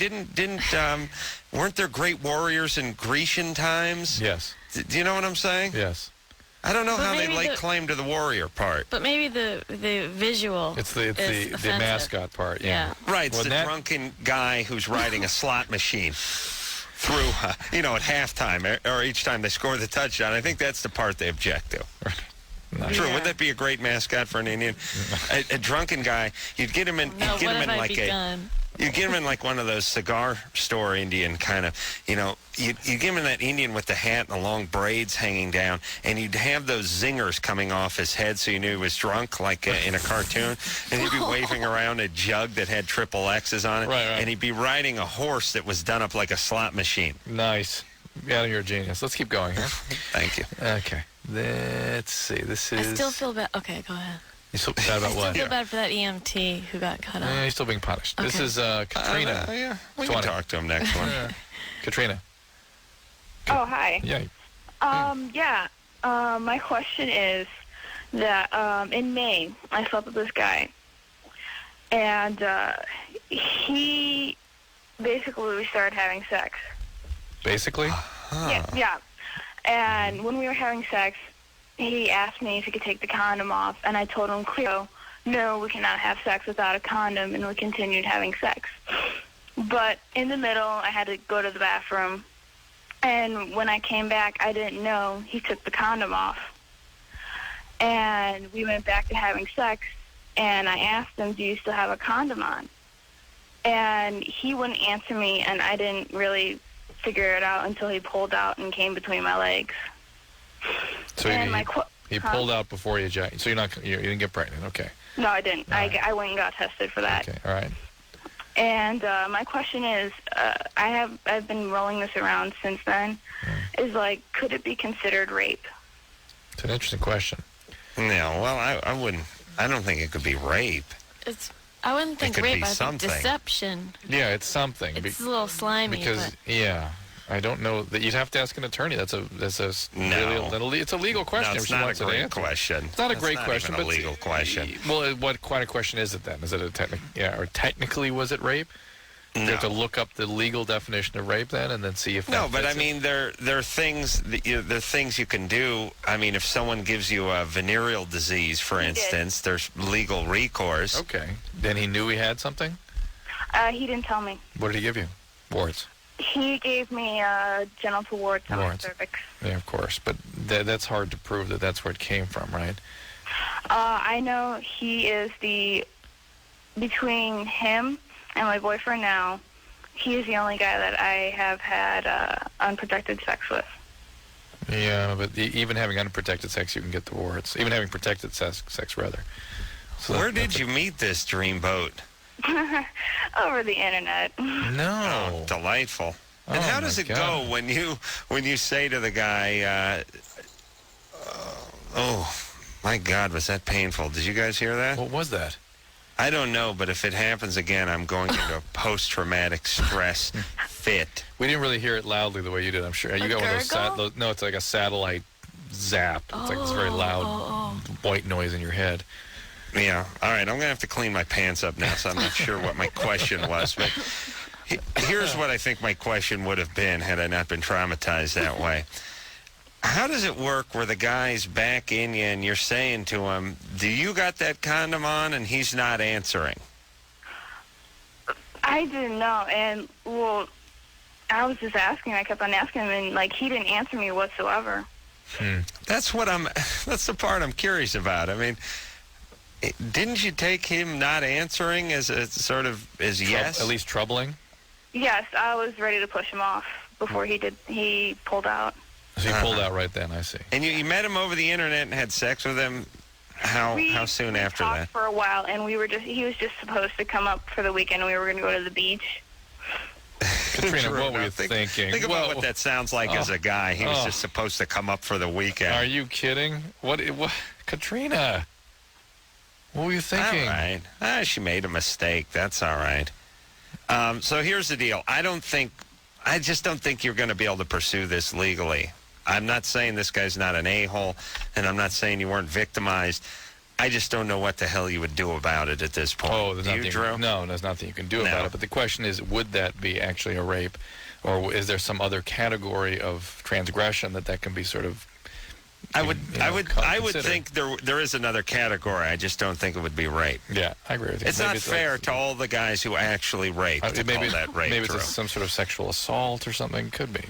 weren't there great warriors in Grecian times? Yes. Do you know what I'm saying? Yes. I don't know But how they maybe lay the- claim to the warrior part. But maybe the visual. It's the offensive. mascot part. Yeah. Right, it's Well, the that- drunken guy who's riding a slot machine through, at halftime or each time they score the touchdown. I think that's the part they object to. Nice. True, Yeah. wouldn't that be a great mascot for an Indian? A drunken guy, you'd get him in, No, you'd get what him have in I like begun? you get him in like one of those cigar store Indian kind of, you give him that Indian with the hat and the long braids hanging down, and you'd have those zingers coming off his head so you knew he was drunk, like in a cartoon, and he'd be waving around a jug that had triple X's on it, Right. and he'd be riding a horse that was done up like a slot machine. Nice. Yeah, you're a genius. Let's keep going here. Thank you. Okay. Let's see. This is. I still feel bad. Okay, go ahead. You still bad about I what? feel bad for that EMT who got cut off. He's still being punished. This Okay. is Katrina. Yeah, we 20. can talk to him next one. Katrina. Oh, hi. Yeah. Yeah. My question is, that in May I slept with this guy, and he basically we started having sex. Basically? Yeah. And when we were having sex, he asked me if he could take the condom off, and I told him clearly, no, we cannot have sex without a condom, and we continued having sex. But in the middle, I had to go to the bathroom, and when I came back, I didn't know he took the condom off. And we went back to having sex, and I asked him, do you still have a condom on? And he wouldn't answer me, and I didn't really figure it out until he pulled out and came between my legs. So and he pulled out before you ejaculated. So you didn't get pregnant. Okay. No, I didn't. Right. I went and got tested for that. Okay. All right. And my question is, I've been rolling this around since then. Is like, could it be considered rape? It's an interesting question. No, well, I wouldn't. I don't think it could be rape. I wouldn't think rape. I think something. deception. Yeah, it's something. It's a little slimy. Because I don't know that you'd have to ask an attorney. It's a legal question. No, it's not a great question. It's not a great question, but a legal question. Well, what kind of question is it then? Is it or technically was it rape? No. You have to look up the legal definition of rape then, and then see if that No, but fits I mean, there are things there are things you can do. I mean, if someone gives you a venereal disease, for instance, there's legal recourse. Okay. Then he knew he had something? He didn't tell me. What did he give you? Warts. He gave me genital warts on my cervix. Yeah, of course. But that's hard to prove that that's where it came from, right? I know he is between him and my boyfriend now, he is the only guy that I have had unprotected sex with. Yeah, but even having unprotected sex, you can get the warts. Even having protected sex rather. So where did you meet this dreamboat? Over the internet. No. Oh, delightful. And how does it go when you say to the guy, oh, my God, was that painful? Did you guys hear that? What was that? I don't know, but if it happens again, I'm going into a post-traumatic stress fit. We didn't really hear it loudly the way you did, I'm sure. You got one of those, no, it's like a satellite zap. It's like this very loud white noise in your head. Yeah. All right, I'm going to have to clean my pants up now, so I'm not sure what my question was. But here's what I think my question would have been had I not been traumatized that way. How does it work where the guy's back in you and you're saying to him, do you got that condom on, and he's not answering? I didn't know, and, well, I was just asking. I kept on asking him, and, like, he didn't answer me whatsoever. That's the part I'm curious about. I mean, didn't you take him not answering as a sort of as yes? At least troubling? Yes, I was ready to push him off before he pulled out. So you pulled out right then, I see. And you met him over the internet and had sex with him how soon after that? We talked for a while, and he was just supposed to come up for the weekend, and we were going to go to the beach. Katrina, what were you thinking? Think about what that sounds like as a guy. He was just supposed to come up for the weekend. Are you kidding? What Katrina, what were you thinking? All right. She made a mistake. That's all right. So here's the deal. I just don't think you're going to be able to pursue this legally. I'm not saying this guy's not an a-hole, and I'm not saying you weren't victimized. I just don't know what the hell you would do about it at this point. Oh, there's nothing. Drew? No, there's nothing you can do about it. But the question is, would that be actually a rape, or is there some other category of transgression that can be sort of? I would think there is another category. I just don't think it would be rape. Yeah, I agree with you. It's not fair to all the guys who actually raped to call that rape. Maybe it's some sort of sexual assault or something. Could be.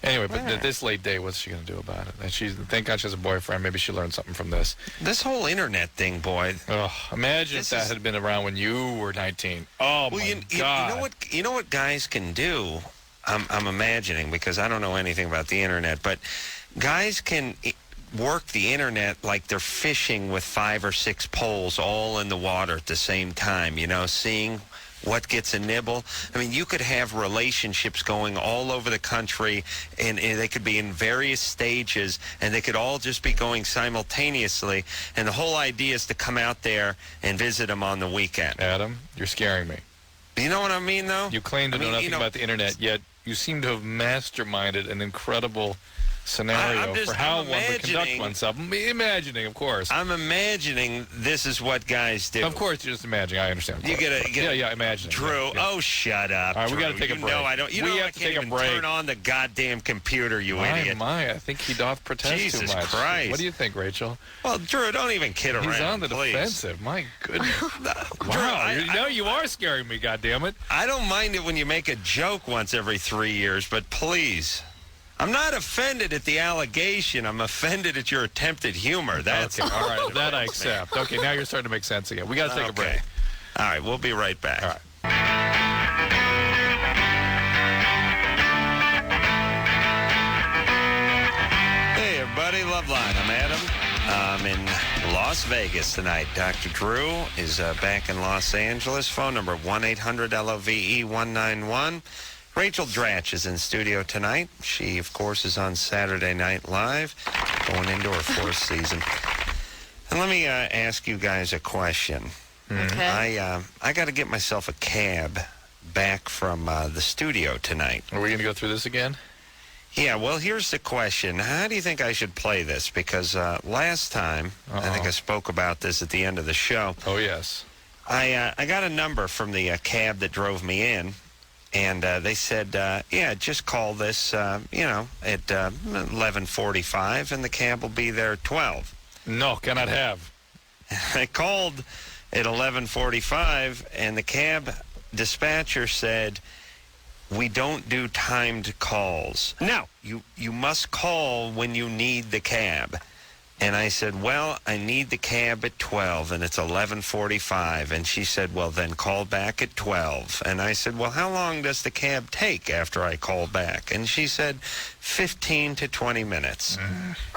Anyway, but at this late day, what's she going to do about it? And thank God she has a boyfriend. Maybe she learned something from this. This whole internet thing, boy. Imagine if that had been around when you were 19. Oh, my God. You know what guys can do? I'm imagining, because I don't know anything about the internet, but guys can work the internet like they're fishing with 5 or 6 poles all in the water at the same time, seeing what gets a nibble. I mean, you could have relationships going all over the country, and they could be in various stages, and they could all just be going simultaneously, and the whole idea is to come out there and visit them on the weekend. Adam, you're scaring me. You know what I mean, though? You claim to know nothing about the internet, yet you seem to have masterminded an incredible scenario for how I'm one would conduct imagining- oneself. Imagining, of course. I'm imagining this is what guys do. Of course, you're just imagining. I understand. You get yeah, imagining. Drew. Yeah, yeah. Oh, shut up. All right, we Drew. got to take a break. No, I don't. You we know have I to can't take a even break. turn on the goddamn computer, you idiot. I think he doth protest Jesus too much. Christ. What do you think, Rachel? Well, Drew, don't even kid around. He's on the please. defensive. My goodness. Drew, Wow. You are scaring me, goddammit. I don't mind it when you make a joke once every 3 years, but please. I'm not offended at the allegation. I'm offended at your attempted humor. That's Okay, all right. That I accept. Okay, now you're starting to make sense again. We got to take a break. All right, we'll be right back. All right. Hey, everybody. Loveline. I'm Adam. I'm in Las Vegas tonight. Dr. Drew is back in Los Angeles. Phone number 1-800-LOVE-191. Rachel Dratch is in studio tonight. She, of course, is on Saturday Night Live, going into her fourth season. And let me ask you guys a question. Okay. I got to get myself a cab back from the studio tonight. Are we going to go through this again? Yeah, well, here's the question. How do you think I should play this? Because last time, I think I spoke about this at the end of the show. Oh, yes. I got a number from the cab that drove me in. And they said, yeah, just call this, at 11:45, and the cab will be there at 12. No, cannot have. I called at 11:45, and the cab dispatcher said, we don't do timed calls. No, you must call when you need the cab. And I said, well, I need the cab at 12, and it's 11:45. And she said, well, then call back at 12. And I said, well, how long does the cab take after I call back? And she said, 15 to 20 minutes.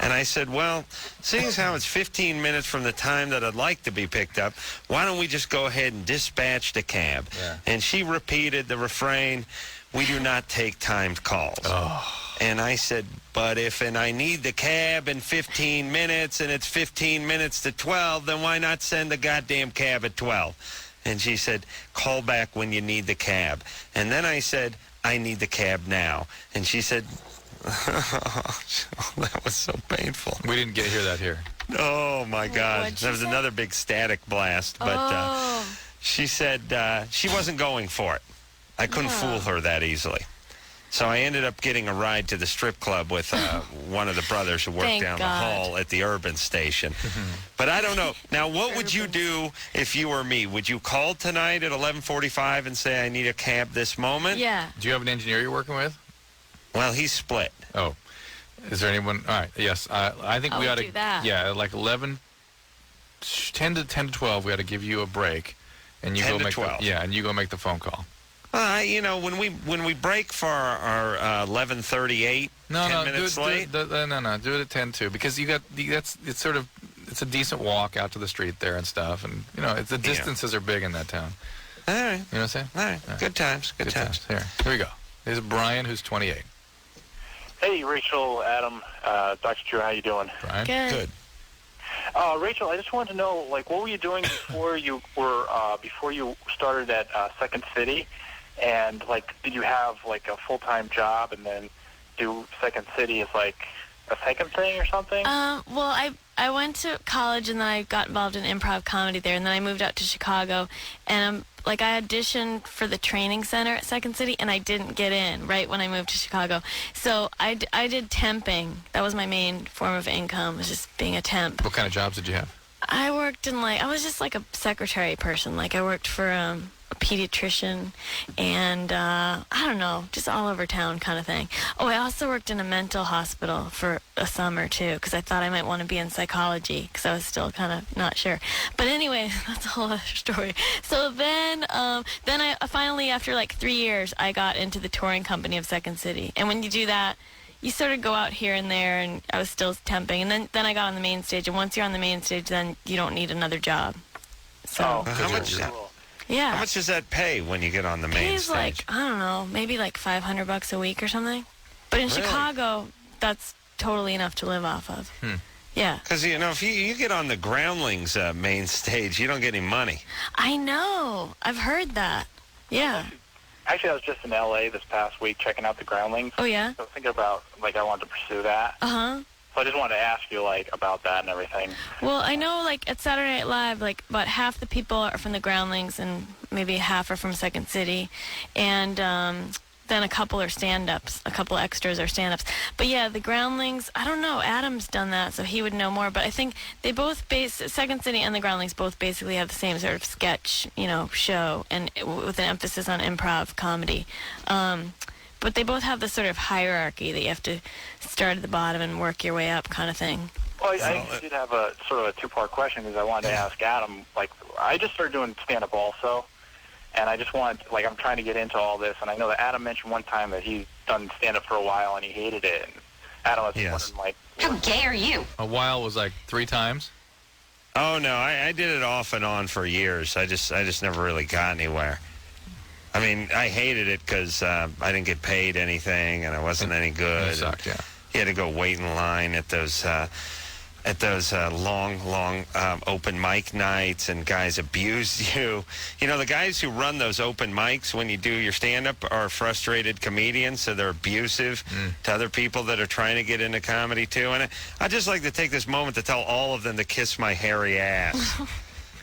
And I said, well, seeing as how it's 15 minutes from the time that I'd like to be picked up, why don't we just go ahead and dispatch the cab? Yeah. And she repeated the refrain, we do not take timed calls. Oh. And I said, but if I need the cab in 15 minutes and it's 15 minutes to 12, then why not send the goddamn cab at 12? And she said, call back when you need the cab. And then I said, I need the cab now. And she said, that was so painful. We didn't hear that here. Oh, my God. What'd she That was say? another big static blast. But she said she wasn't going for it. I couldn't fool her that easily. So I ended up getting a ride to the strip club with one of the brothers who worked Thank down God. the hall at the Urban Station. But I don't know. Now, what would you do if you were me? Would you call tonight at 11:45 and say, I need a cab this moment? Yeah. Do you have an engineer you're working with? Well, he's split. Oh. Is there anyone? All right. Yes. I think we I'll ought to do that. Yeah, like 10 to 12, we ought to give you a break. And you 10 go to make 12. and you go make the phone call. When we break for our 11:38, 10 minutes late. Do it at 10 because it's a decent walk out to the street there and stuff, and the distances are big in that town. All right. You know what I'm saying? All right. Good times. Good times. Here we go. There's Brian, who's 28. Hey, Rachel, Adam, Dr. Drew, how you doing? Brian? Good. Rachel, I just wanted to know, what were you doing before you started at Second City? And, did you have, a full-time job and then do Second City as, a second thing or something? Well, I went to college and then I got involved in improv comedy there, and then I moved out to Chicago, and I auditioned for the training center at Second City, and I didn't get in right when I moved to Chicago. So I did temping. That was my main form of income, was just being a temp. What kind of jobs did you have? I worked in I was just a secretary person. I worked for a pediatrician and I don't know, just all over town kind of thing. Oh, I also worked in a mental hospital for a summer too, because I thought I might want to be in psychology because I was still kind of not sure. But anyway, that's a whole other story. So then I finally, after 3 years, I got into the touring company of Second City. And when you do that, you sort of go out here and there, and I was still temping. And then I got on the main stage, and once you're on the main stage, then you don't need another job. So How much does that pay when you get on the main pays stage? I don't know, maybe $500 a week or something. But in Really? Chicago, that's totally enough to live off of. Yeah. Because, if you get on the Groundlings main stage, you don't get any money. I know. I've heard that. Yeah. Actually, I was just in L.A. this past week checking out the groundlings. Oh, yeah? So I was thinking about, like, I wanted to pursue that. Uh-huh. So I just wanted to ask you, like, about that and everything. Well, I know, like, at Saturday Night Live, like, about half the people are from the Groundlings and maybe half are from Second City. And then a couple are stand-ups. A couple extras are stand-ups. But, yeah, the Groundlings, I don't know. Adam's done that, so he would know more. But I think they both Second City and the Groundlings both basically have the same sort of sketch, show, and with an emphasis on improv comedy. But they both have this sort of hierarchy that you have to start at the bottom and work your way up kind of thing. Well, I did have a sort of a two-part question because I wanted to ask Adam, like, I just started doing stand-up also, and I just I'm trying to get into all this, and I know that Adam mentioned one time that he's done stand-up for a while and he hated it, and Adam was wondering, like... How gay are you? A while was like 3 times? Oh, no, I did it off and on for years. I just never really got anywhere. I mean, I hated it because I didn't get paid anything, and I wasn't any good. It sucked, yeah. You had to go wait in line at those long open mic nights, and guys abused you. You know, the guys who run those open mics when you do your stand-up are frustrated comedians, so they're abusive to other people that are trying to get into comedy, too. And I'd just like to take this moment to tell all of them to kiss my hairy ass.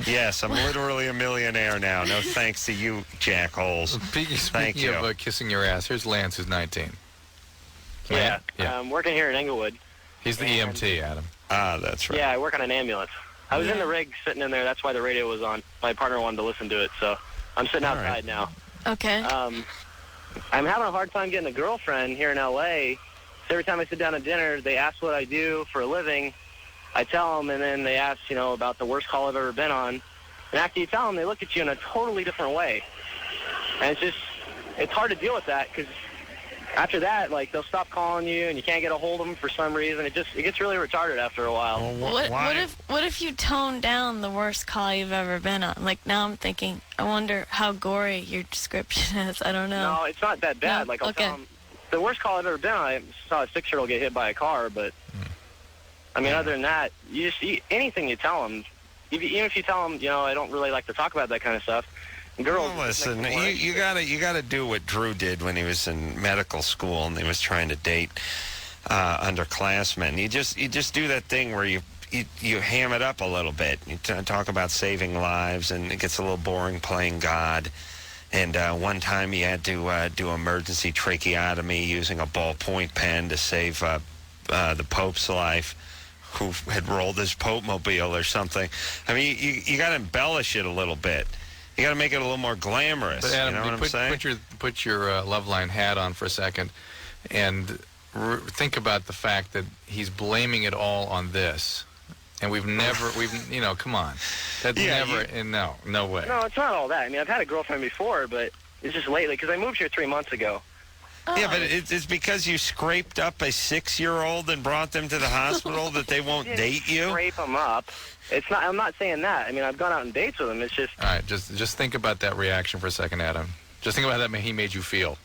Yes, I'm literally a millionaire now. No thanks to you, jackholes. Thank you. Speaking of kissing your ass, here's Lance, who's 19. Yeah, I'm working here in Englewood. He's the EMT, Adam. Ah, that's right. Yeah, I work on an ambulance. I was in the rig sitting in there. That's why the radio was on. My partner wanted to listen to it, so I'm sitting outside now. Okay. I'm having a hard time getting a girlfriend here in L.A. So every time I sit down at dinner, they ask what I do for a living. I tell them, and then they ask, about the worst call I've ever been on. And after you tell them, they look at you in a totally different way. And it's hard to deal with that because after that, like, they'll stop calling you and you can't get a hold of them for some reason. It gets really retarded after a while. Well, What if you tone down the worst call you've ever been on? Like, now I'm thinking, I wonder how gory your description is. I don't know. No, it's not that bad. No? Like, I'll tell them, the worst call I've ever been on, I saw a 6-year-old get hit by a car, but... I mean, other than that, anything you tell them, even if you tell them, I don't really like to talk about that kind of stuff. Girls, well, listen, you gotta do what Drew did when he was in medical school and he was trying to date underclassmen. You just do that thing where you ham it up a little bit. You talk about saving lives, and it gets a little boring playing God. And one time he had to do emergency tracheotomy using a ballpoint pen to save the Pope's life, who had rolled his Pope-mobile or something. I mean, you got to embellish it a little bit. You got to make it a little more glamorous. But Adam, you know what I'm saying? Put your Loveline hat on for a second, and think about the fact that he's blaming it all on this, and come on, that's no way. No, it's not all that. I mean, I've had a girlfriend before, but it's just lately because I moved here 3 months ago. Oh. Yeah, but it's because you scraped up a 6-year-old and brought them to the hospital that they won't date you? Scrape them up. It's not. I'm not saying that. I mean, I've gone out on dates with them. It's just... All right, just think about that reaction for a second, Adam. Just think about how he made you feel.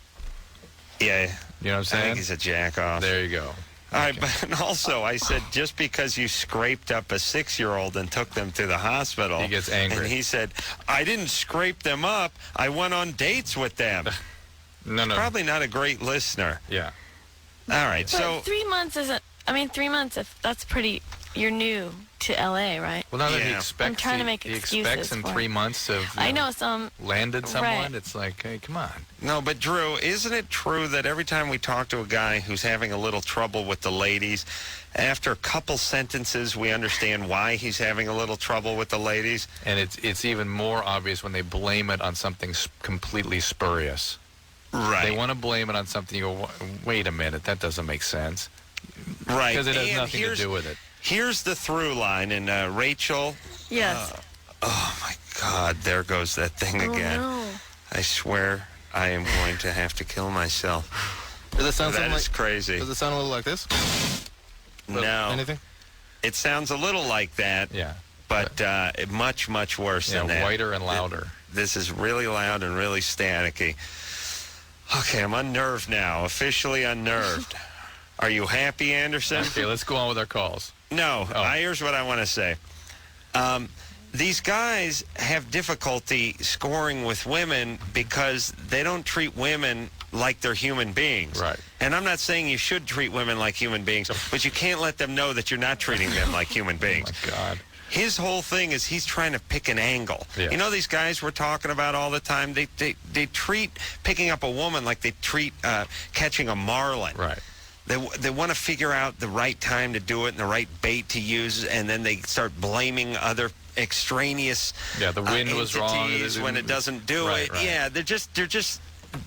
Yeah. You know what I'm saying? I think he's a jack-off. There you go. All right, but also I said just because you scraped up a 6-year-old and took them to the hospital... He gets angry. And he said, I didn't scrape them up. I went on dates with them. No. Probably not a great listener. Yeah. All right, But so... 3 months isn't... I mean, 3 months, if that's pretty... You're new to L.A., right? Well, now that he expects... I'm trying to make he excuses expects in for 3 it. months to I know some... landed someone. Right. It's like, hey, come on. No, but Drew, isn't it true that every time we talk to a guy who's having a little trouble with the ladies, after a couple sentences we understand why he's having a little trouble with the ladies? And it's even more obvious when they blame it on something completely spurious. Right. They want to blame it on something. You go, wait a minute, that doesn't make sense. Right. Because it has And nothing to do with it. Here's the through line, and Rachel... Yes. Oh, my God, there goes that thing again. No. I swear I am going to have to kill myself. Does it sound That is like, crazy. Does it sound a little like this? No. Anything? It sounds a little like that, Yeah. but much, much worse than that. Whiter and louder. This is really loud and really staticky. Okay, I'm unnerved now, officially unnerved. Are you happy, Anderson? Okay, let's go on with our calls. No, Oh. here's what I want to say. these guys have difficulty scoring with women because they don't treat women like they're human beings. Right. And I'm not saying you should treat women like human beings, but you can't let them know that you're not treating them like human beings. Oh, my God. His whole thing is he's trying to pick an angle. Yeah. You know these guys we're talking about all the time? They treat picking up a woman like they treat catching a marlin. Right. They want to figure out the right time to do it and the right bait to use, and then they start blaming other extraneous the wind was wrong when it doesn't do it. Right. Yeah,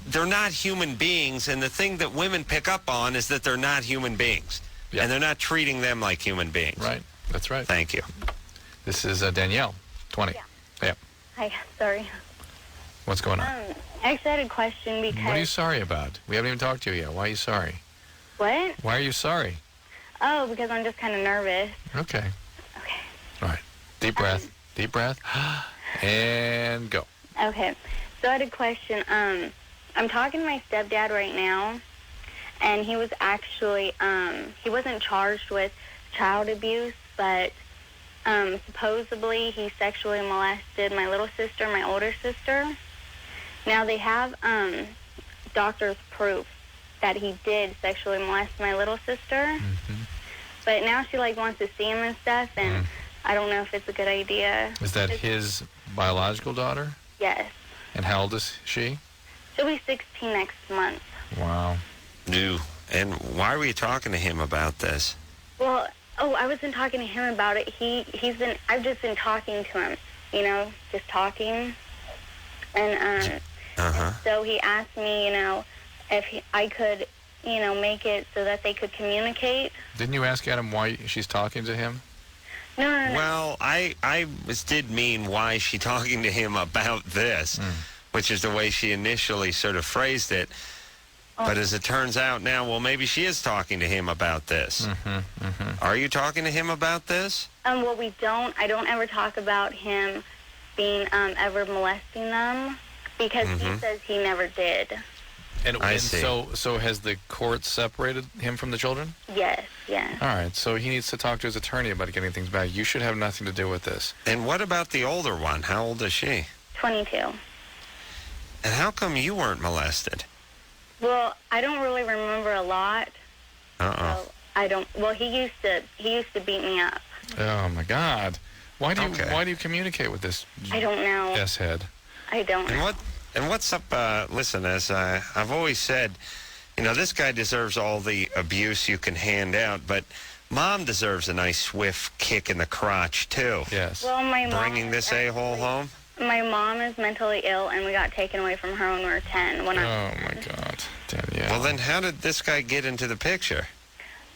they're not human beings, and the thing that women pick up on is that they're not human beings, and they're not treating them like human beings. Right. That's right. Thank you. This is Danielle, 20. Yeah. Hi, sorry. What's going on? I actually had a question because... What are you sorry about? We haven't even talked to you yet. Why are you sorry? What? Why are you sorry? Oh, because I'm just kind of nervous. Okay. Okay. All right. Deep breath. Deep breath. And go. Okay. So I had a question. I'm talking to my stepdad right now, and he was actually, he wasn't charged with child abuse, but supposedly he sexually molested my little sister, my older sister. Now they have doctor's proof that he did sexually molest my little sister. Mm-hmm. But now she wants to see him and stuff, and I don't know if it's a good idea. Is that his biological daughter? Yes. And how old is she? She'll be 16 next month. Wow. New. And why were you talking to him about this? Well, I wasn't talking to him about it. I've just been talking to him, just talking. And so he asked me, if I could, make it so that they could communicate. Didn't you ask Adam why she's talking to him? No. Well, I did mean why is she talking to him about this, which is the way she initially sort of phrased it. But as it turns out now, well, maybe she is talking to him about this. Are you talking to him about this? Well, I don't ever talk about him being ever molesting them because he says he never did. And so has the court separated him from the children? Yes. All right, so he needs to talk to his attorney about getting things back. You should have nothing to do with this. And what about the older one? How old is she? 22. And how come you weren't molested? Well, I don't really remember a lot. So I don't. Well, he used to beat me up. Oh my God! Why do you communicate with this? I don't know. S-head. I don't. And what's up? Listen, as I've always said, this guy deserves all the abuse you can hand out, but Mom deserves a nice swift kick in the crotch too. Yes. Well, my mom bringing this a-hole home. My mom is mentally ill, and we got taken away from her when we were 10. Oh, my God. Danielle. Well, then how did this guy get into the picture?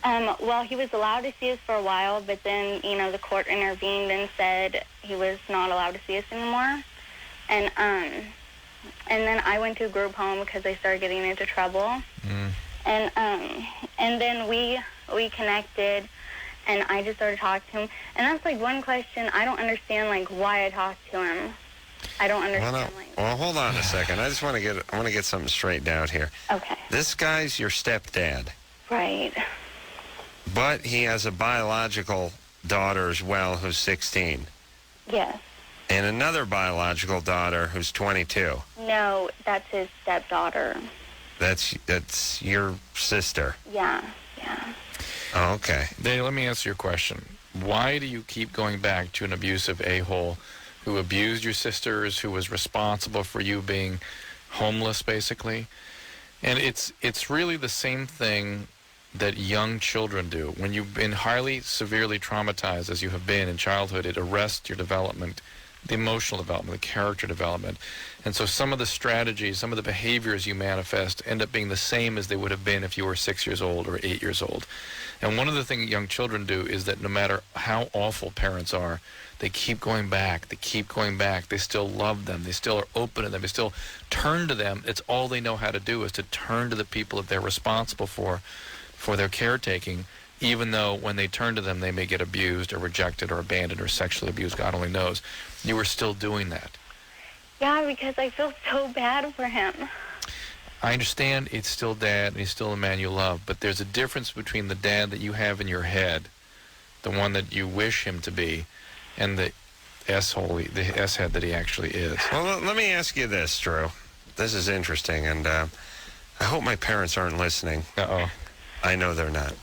Well, he was allowed to see us for a while, but then, the court intervened and said he was not allowed to see us anymore. And then I went to a group home because I started getting into trouble. And then we connected, and I just started talking to him. And that's, one question. I don't understand, why I talked to him. I don't understand. Well, hold on a second. I want to get something straightened out here. Okay. This guy's your stepdad. Right. But he has a biological daughter as well who's 16. Yes. And another biological daughter who's 22. No, that's his stepdaughter. That's your sister. Yeah. Oh, okay. Daniel, let me answer your question. Why do you keep going back to an abusive a-hole who abused your sisters, who was responsible for you being homeless, basically? And it's really the same thing that young children do. When you've been highly, severely traumatized, as you have been in childhood, it arrests your development, the emotional development, the character development. And so some of the strategies, some of the behaviors you manifest end up being the same as they would have been if you were 6 years old or 8 years old. And one of the things young children do is that no matter how awful parents are, they keep going back. They keep going back. They still love them. They still are open to them. They still turn to them. It's all they know how to do is to turn to the people that they're responsible for their caretaking, even though when they turn to them, they may get abused or rejected or abandoned or sexually abused. God only knows. You are still doing that. Yeah, because I feel so bad for him. I understand it's still dad and he's still a man you love, but there's a difference between the dad that you have in your head, the one that you wish him to be, and the S-head that he actually is. Well, let me ask you this, Drew. This is interesting, and I hope my parents aren't listening. Uh-oh. I know they're not.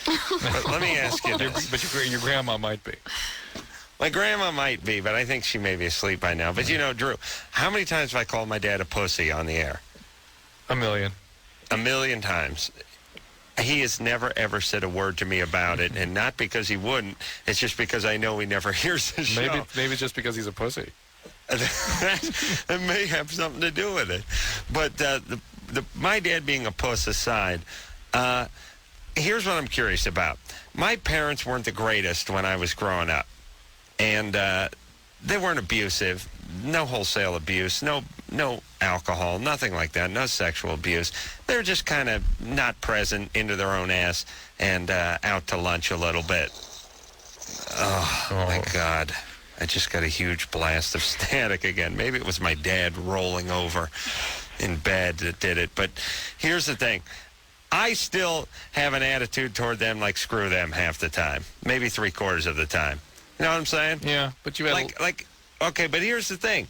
But let me ask you this. But your grandma might be. My grandma might be, but I think she may be asleep by now. But, Drew, how many times have I called my dad a pussy on the air? 1,000,000. 1,000,000 times. He has never, ever said a word to me about it, and not because he wouldn't. It's just because I know he never hears the show. Maybe it's just because he's a pussy. That may have something to do with it. But my dad being a puss aside, here's what I'm curious about. My parents weren't the greatest when I was growing up. And they weren't abusive. No wholesale abuse. No alcohol. Nothing like that. No sexual abuse. They're just kind of not present, into their own ass, and out to lunch a little bit. Oh, my God. I just got a huge blast of static again. Maybe it was my dad rolling over in bed that did it. But here's the thing. I still have an attitude toward them like screw them half the time. Maybe 3/4 of the time. You know what I'm saying? Yeah, but you had okay, but here's the thing.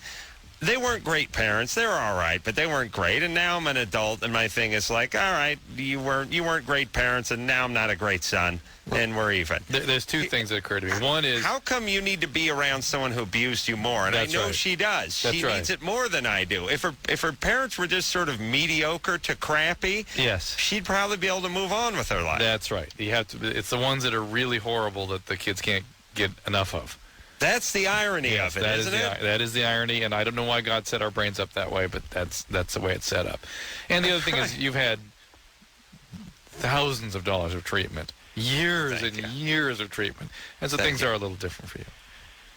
They weren't great parents. They were all right, but they weren't great. And now I'm an adult, and my thing is like, all right, you weren't great parents, and now I'm not a great son, and we're even. There's two things that occur to me. One is, how come you need to be around someone who abused you more? And I know she does. She needs it more than I do. If her parents were just sort of mediocre to crappy, yes, she'd probably be able to move on with her life. That's right. You have to. It's the ones that are really horrible that the kids can't get enough of. That's the irony of it, isn't it? That is the irony, and I don't know why God set our brains up that way, but that's the way it's set up. And the other thing is, you've had thousands of dollars of treatment, years and years of treatment, and so things are a little different for you.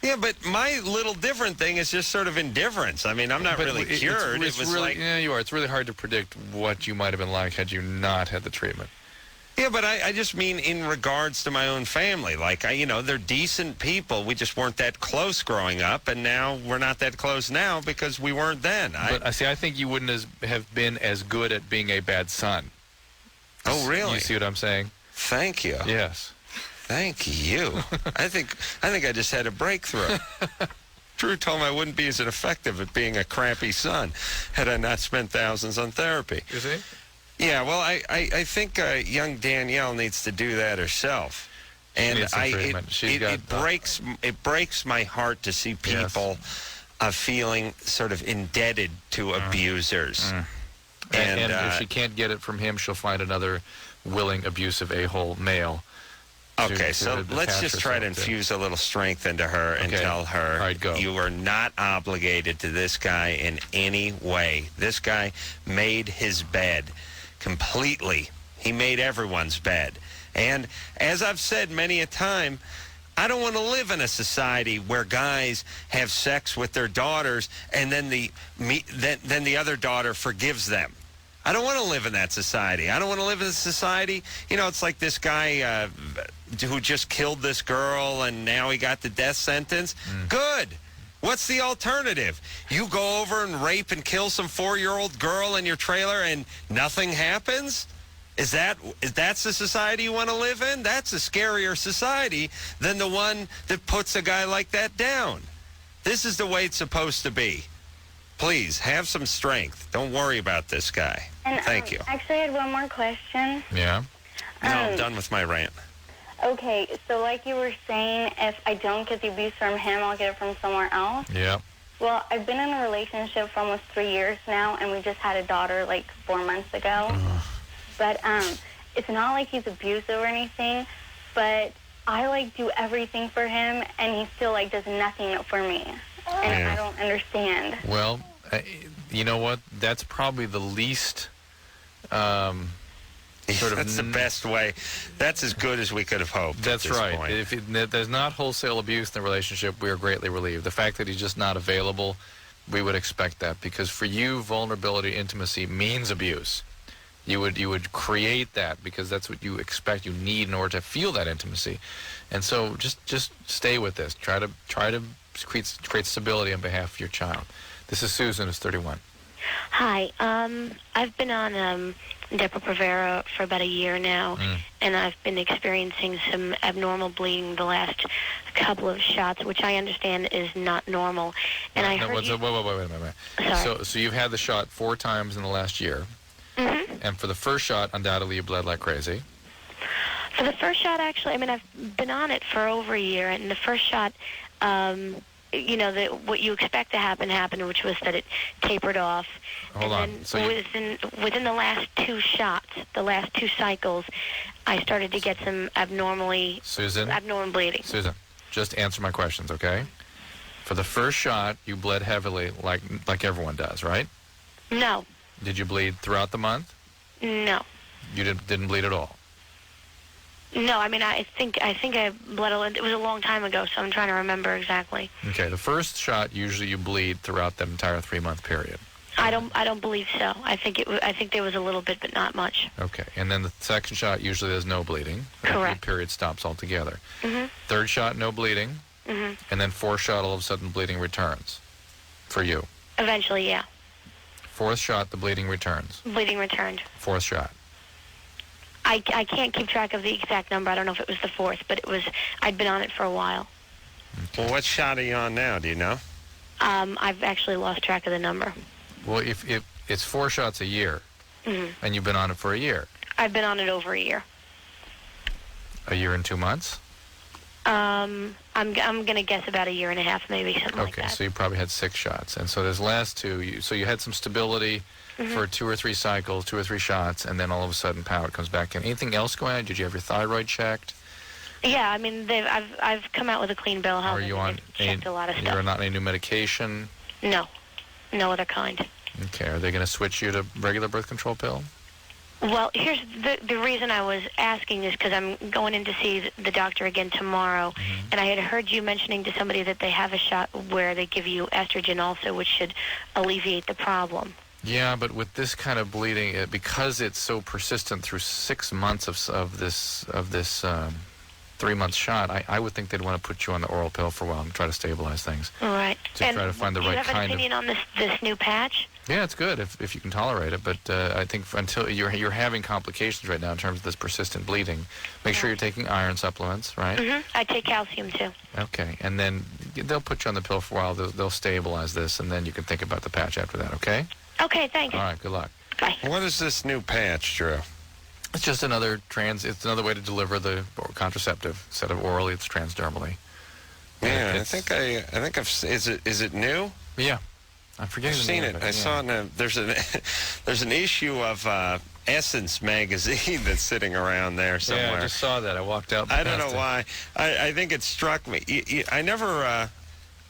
Yeah, but my little different thing is just sort of indifference. I mean, I'm not really cured. Yeah, you are. It's really hard to predict what you might have been like had you not had the treatment. Yeah, but I just mean in regards to my own family. Like, they're decent people. We just weren't that close growing up, and now we're not that close now because we weren't then. But I think you wouldn't have been as good at being a bad son. Oh, really? You see what I'm saying? Thank you. Yes. Thank you. I think I just had a breakthrough. Drew told me I wouldn't be as effective at being a crappy son had I not spent thousands on therapy. You see? Yeah, well, I think young Danielle needs to do that herself, and it breaks my heart to see people feeling sort of indebted to abusers. And if she can't get it from him, she'll find another willing, abusive a-hole male. Okay, so let's just try to infuse a little strength into her and tell her, right, go. You are not obligated to this guy in any way. This guy made his bed. Completely. He made everyone's bed. And as I've said many a time, I don't want to live in a society where guys have sex with their daughters and then the other daughter forgives them. I don't want to live in that society. I don't want to live in a society, it's like this guy who just killed this girl and now he got the death sentence. Good. What's the alternative? You go over and rape and kill some 4-year-old girl in your trailer and nothing happens? That's the society you want to live in? That's a scarier society than the one that puts a guy like that down. This is the way it's supposed to be. Please, have some strength. Don't worry about this guy. And, Thank you. Actually, I had one more question. Yeah? No, I'm done with my rant. Okay, so like you were saying, if I don't get the abuse from him, I'll get it from somewhere else. Yeah. Well, I've been in a relationship for almost 3 years now, and we just had a daughter like 4 months ago. But it's not like he's abusive or anything, but I do everything for him, and he still does nothing for me. And I don't understand. Well, you know what? That's probably the least that's the best way. That's as good as we could have hoped. That's at this right. point. If there's not wholesale abuse in the relationship, we are greatly relieved. The fact that he's just not available, we would expect that, because for you, vulnerability, intimacy means abuse. You would create that because that's what you expect, you need in order to feel that intimacy. And so just stay with this. Try to create stability on behalf of your child. This is Susan, who's 31. Hi. I've been on Depo-Provera for about a year now, and I've been experiencing some abnormal bleeding the last couple of shots, which I understand is not normal. And I heard you... Wait a minute. Sorry. So you've had the shot 4 times in the last year, and for the first shot, undoubtedly you bled like crazy. For the first shot, actually, I mean, I've been on it for over a year, and the first shot, what you expect to happen happened, which was that it tapered off. Hold on. Then So within the last 2 shots, the last 2 cycles, I started to get some abnormal bleeding. Susan, just answer my questions, okay? For the first shot, you bled heavily, like everyone does, right? No. Did you bleed throughout the month? No. You didn't bleed at all? No, I mean, I think I bled it was a long time ago, so I'm trying to remember exactly. Okay, the first shot, usually you bleed throughout that entire 3-month period. I don't believe so. I think there was a little bit, but not much. Okay, and then the second shot, usually there's no bleeding. Correct. The period stops altogether. Mm-hmm. Third shot, no bleeding. Mm-hmm. And then fourth shot, all of a sudden bleeding returns for you. Eventually, yeah. Fourth shot, the bleeding returns. Bleeding returned. Fourth shot. I can't keep track of the exact number. I don't know if it was the 4th, but I'd been on it for a while. Well, what shot are you on now? Do you know? I've actually lost track of the number. Well, if it's 4 shots a year, and you've been on it for a year. I've been on it over a year. A year and 2 months? I'm going to guess about a year and a half, maybe, something like that. Okay, so you probably had 6 shots. And so those last 2, so you had some stability for 2 or 3 cycles, 2 or 3 shots, and then all of a sudden, pow, it comes back in. Anything else going on? Did you have your thyroid checked? Yeah, I mean, I've come out with a clean bill of health. Are you on checked a lot of stuff. You're not on any new medication? No. No other kind. Okay, are they going to switch you to regular birth control pill? Well, here's the reason I was asking this, because I'm going in to see the doctor again tomorrow, and I had heard you mentioning to somebody that they have a shot where they give you estrogen also, which should alleviate the problem. Yeah, but with this kind of bleeding, because it's so persistent through 6 months of this 3-month shot, I would think they'd want to put you on the oral pill for a while and try to stabilize things. All right. To try to find the right kind of... Do you have an opinion on this new patch? Yeah, it's good if you can tolerate it, but I think until you're having complications right now in terms of this persistent bleeding, make sure you're taking iron supplements, right? Mm-hmm. I take calcium too. Okay, and then they'll put you on the pill for a while. They'll stabilize this, and then you can think about the patch after that. Okay? Okay, thanks. All right, good luck. Bye. What is this new patch, Drew? It's just another it's another way to deliver the contraceptive. Instead of orally, it's transdermally. Yeah, I think I've. Is it new? Yeah, I'm forgetting. I've seen it. I saw it. There's an issue of Essence magazine that's sitting around there somewhere. Yeah, I just saw that. I walked out. I don't know why. I think it struck me. I never.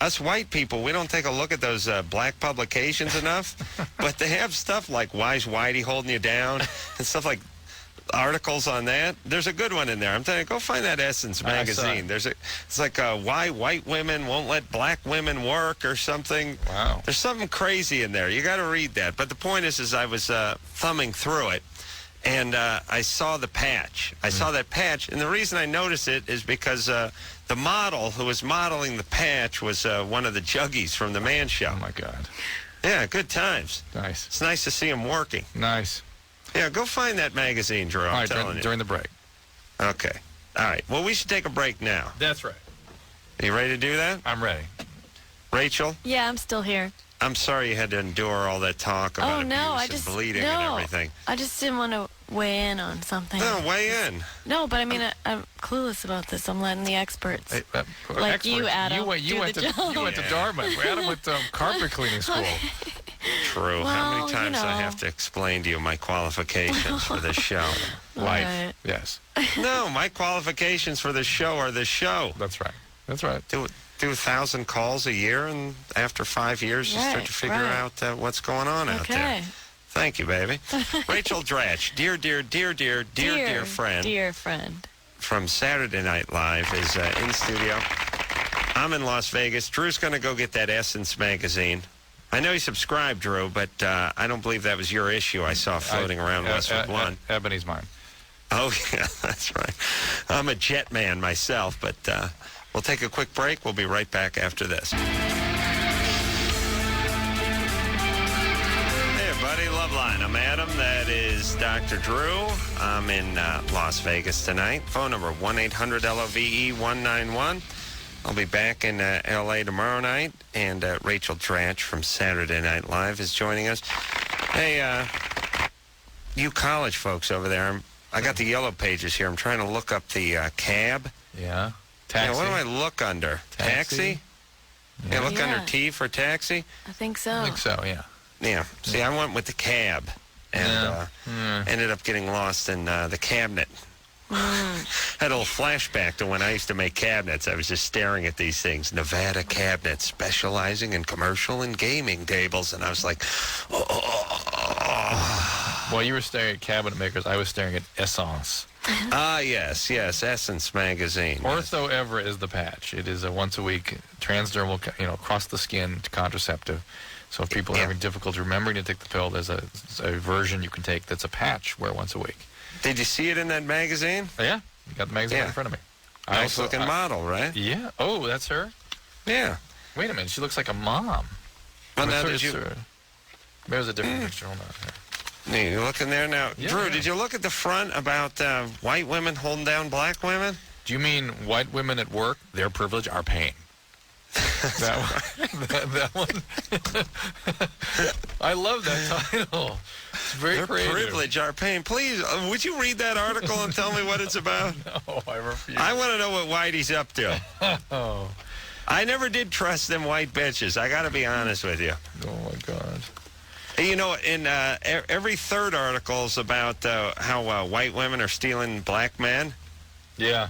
Us white people, we don't take a look at those black publications enough, but they have stuff like "Why's Whitey holding you down?" and stuff like. Articles on that. There's a good one in there. I'm telling you, go find that Essence magazine. It's like why white women won't let black women work or something. Wow. There's something crazy in there. You got to read that. But the point is I was thumbing through it, and I saw the patch. I saw that patch, and the reason I noticed it is because the model who was modeling the patch was one of the Juggies from the Man Show. Oh my God. Yeah, good times. Nice. It's nice to see him working. Nice. Yeah, go find that magazine, Drew. I'm telling you. During the break. Okay. All right. Well, we should take a break now. That's right. Are you ready to do that? I'm ready. Rachel? Yeah, I'm still here. I'm sorry you had to endure all that talk about abuse and bleeding and everything. I just didn't want to weigh in on something. No, weigh in. No, but I mean, I'm clueless about this. I'm letting the experts, like you, Adam, you went to Dartmouth. Adam went to carpet cleaning school. True. Well, how many times you know. I have to explain to you my qualifications for this show? Life. Right. Yes. No, my qualifications for this show are this show. That's right. That's right. Do 1,000 calls a year, and after 5 years, you start to figure out what's going on out there. Thank you, baby. Rachel Dratch, dear friend. Dear friend. From Saturday Night Live is in studio. I'm in Las Vegas. Drew's going to go get that Essence magazine. I know you subscribed, Drew, but I don't believe that was your issue I saw floating around Westwood One. Ebony's mine. Oh, yeah, that's right. I'm a jet man myself, but we'll take a quick break. We'll be right back after this. I'm Adam. That is Dr. Drew. I'm in Las Vegas tonight. Phone number 1-800-LOVE-191. I'll be back in L.A. tomorrow night, and Rachel Dratch from Saturday Night Live is joining us. Hey, you college folks over there, I got the yellow pages here. I'm trying to look up the cab. Yeah. Taxi. Yeah, what do I look under? Taxi? Yeah, look under T for taxi? I think so. I think so, yeah. Yeah. See, I went with the cab and ended up getting lost in the cabinet. Had a little flashback to when I used to make cabinets. I was just staring at these things. Nevada cabinets, specializing in commercial and gaming tables. And I was like, While you were staring at cabinet makers, I was staring at Essence. Yes, Essence magazine. Ortho Evra is the patch. It is a once-a-week transdermal, across the skin contraceptive. So if people are having difficulty remembering to take the pill, there's a version you can take that's a patch, wear once a week. Did you see it in that magazine? Yeah, you got the magazine right in front of me. Nice looking model, right? Yeah. Oh, that's her? Yeah. Wait a minute, she looks like a mom. Well, now did you... There's a different picture. Hold on. You looking there now? Yeah, Drew, did you look at the front about white women holding down black women? Do you mean white women at work, their privilege, our pain? that one. I love that title. It's very their creative. Privilege, our pain. Please, would you read that article and tell me what it's about? No, I refuse. I want to know what Whitey's up to. Oh. I never did trust them white bitches. I got to be honest with you. Oh, my God. You know, in every third article is about how white women are stealing black men. Yeah.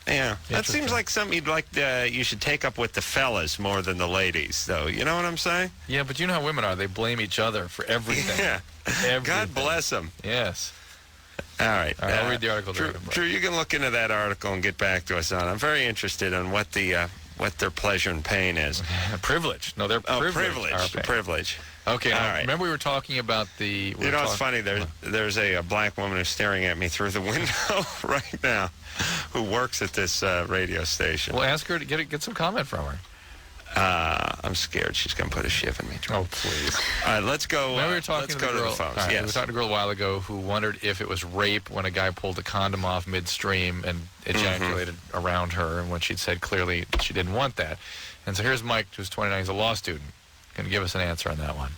Yeah. That seems like something you should take up with the fellas more than the ladies, though. You know what I'm saying? Yeah, but you know how women are. They blame each other for everything. Yeah. Everything. God bless them. Yes. All right. I'll read the article. Drew, you can look into that article and get back to us on it. I'm very interested in what their pleasure and pain is. Privilege. No, they're privilege. Privilege. Okay, now, all right. Remember we were talking about the... You know, it's funny. There's a black woman who's staring at me through the window right now who works at this radio station. Well, ask her to get some comment from her. I'm scared she's going to put a shiv in me. Oh, please. All right, let's go. Remember we were talking let's to go the girl, to the phones. Right, Yes. we were talking to a girl a while ago who wondered if it was rape when a guy pulled a condom off midstream and ejaculated around her, and when she'd said clearly she didn't want that. And so here's Mike, who's 29. He's a law student. Going to give us an answer on that one.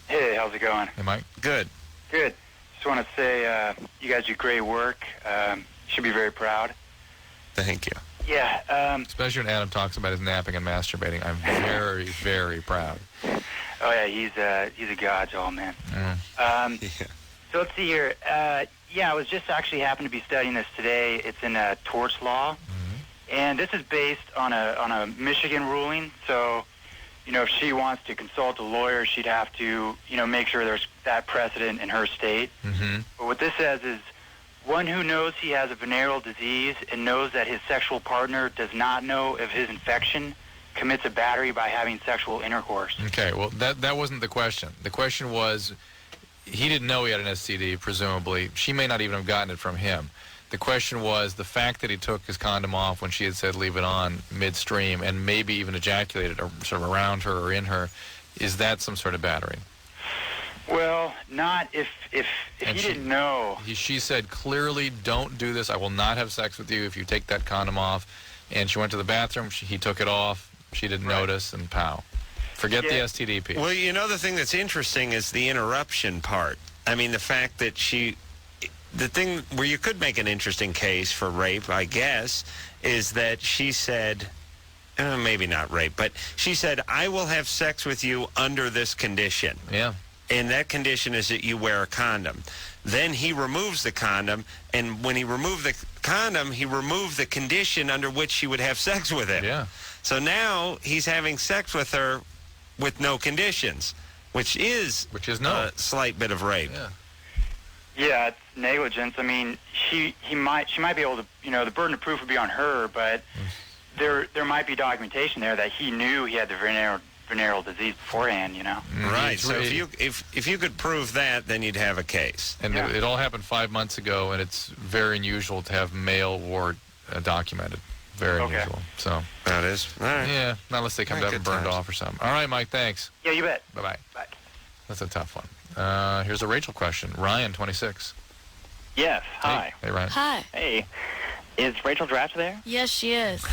Hey, how's it going? Hey, Mike. Good. Good. Just want to say you guys do great work. You should be very proud. Thank you. Yeah. Especially when Adam talks about his napping and masturbating. I'm very, very proud. Oh, yeah, he's a god's-all, man. So let's see here. I was just actually happened to be studying this today. It's in torts law. And this is based on a Michigan ruling. So, if she wants to consult a lawyer, she'd have to, make sure there's that precedent in her state. But what this says is, one who knows he has a venereal disease and knows that his sexual partner does not know of his infection commits a battery by having sexual intercourse. Okay, well, that wasn't the question. The question was, he didn't know he had an STD, presumably. She may not even have gotten it from him. The question was the fact that he took his condom off when she had said leave it on midstream and maybe even ejaculated or sort of around her or in her, is that some sort of battery? Well, not if he didn't know. She said clearly, don't do this. I will not have sex with you if you take that condom off. And she went to the bathroom. He took it off. She didn't notice, and pow. Forget the STD piece. Well, the thing that's interesting is the interruption part. I mean, the fact that the thing where you could make an interesting case for rape, I guess, is that she said, maybe not rape, but she said, I will have sex with you under this condition. Yeah. And that condition is that you wear a condom. Then he removes the condom, and when he removed the condom, he removed the condition under which she would have sex with him. Yeah. So now he's having sex with her with no conditions, which is a slight bit of rape. Yeah. Yeah, it's negligence. I mean, she might be able to, the burden of proof would be on her, but there might be documentation there that he knew he had the venereal disease beforehand, Right. So if you could prove that, then you'd have a case. And it all happened 5 months ago, and it's very unusual to have male ward documented. Very unusual. So that is all right. Yeah, not unless they come down and burned off or something. All right, Mike. Thanks. Yeah, you bet. Bye-bye. Bye. That's a tough one. Here's a Rachel question. Ryan, 26. Yes. Hi. Hey, Ryan. Hi. Hey. Is Rachel Dratch there? Yes, she is.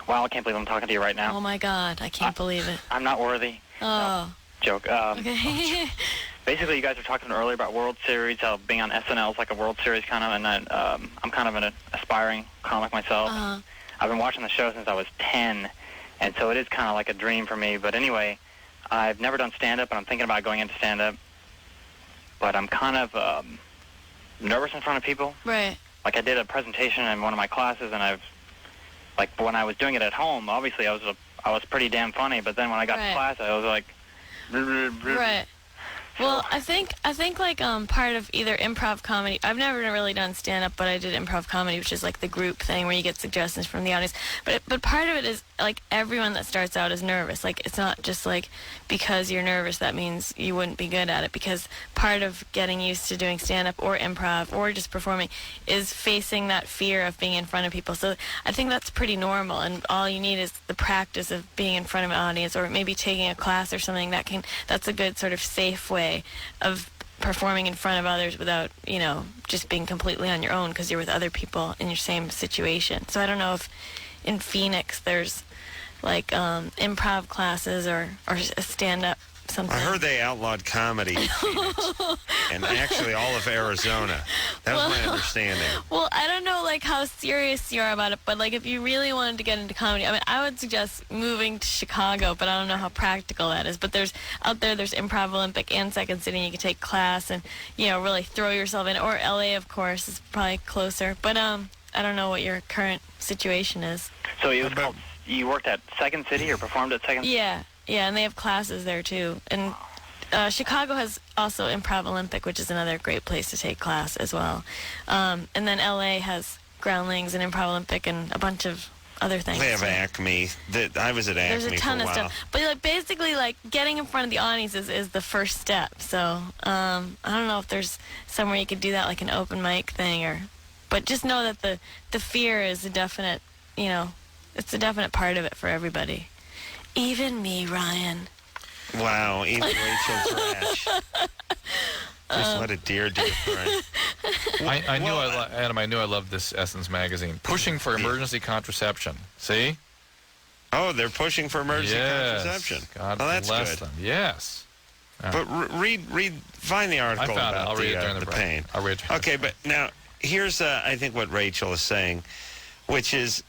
Wow, I can't believe I'm talking to you right now. Oh, my God. I can't believe it. I'm not worthy. Oh. No, joke. Okay. Basically, you guys were talking earlier about World Series, how being on SNL is like a World Series kind of, and I'm kind of an aspiring comic myself. I've been watching the show since I was 10, and so it is kind of like a dream for me. But anyway, I've never done stand-up, and I'm thinking about going into stand-up, but I'm kind of nervous in front of people. Right. Like I did a presentation in one of my classes, and when I was doing it at home, obviously I was pretty damn funny, but then when I got to class, I was like... Right. Well, I think like part of either improv comedy. I've never really done stand up, but I did improv comedy, which is like the group thing where you get suggestions from the audience. But part of it is like everyone that starts out is nervous. Like it's not just like because you're nervous that means you wouldn't be good at it, because part of getting used to doing stand up or improv or just performing is facing that fear of being in front of people. So I think that's pretty normal, and all you need is the practice of being in front of an audience, or maybe taking a class or something that's a good sort of safe way of performing in front of others without, just being completely on your own because you're with other people in your same situation. So I don't know if in Phoenix there's like improv classes or a stand-up something. I heard they outlawed comedy in Phoenix, and actually all of Arizona. That was my understanding. Well, I don't know like how serious you are about it, but like if you really wanted to get into comedy, I mean, I would suggest moving to Chicago, but I don't know how practical that is. But there's Improv Olympic and Second City, and you can take class and really throw yourself in. Or LA, of course, is probably closer. But I don't know what your current situation is. So you worked at Second City or performed at Second City? Yeah, and they have classes there, too. And Chicago has also Improv Olympic, which is another great place to take class as well. And then L.A. has Groundlings and Improv Olympic and a bunch of other things. They have Acme. I was at Acme There's a ton for a of while. stuff. But basically, getting in front of the audience is the first step. So I don't know if there's somewhere you could do that, like an open mic thing. But just know that the fear is a definite, it's a definite part of it for everybody. Even me, Ryan. Wow, even Rachel Dratch. Just what a dear friend. Adam, I knew I loved this Essence magazine. Pushing for emergency contraception. See? Oh, they're pushing for emergency contraception. God that's bless good. them. Yes. But find the article I found about it. I'll read it during the break. pain. I'll read it. Okay, but now here's I think what Rachel is saying, which is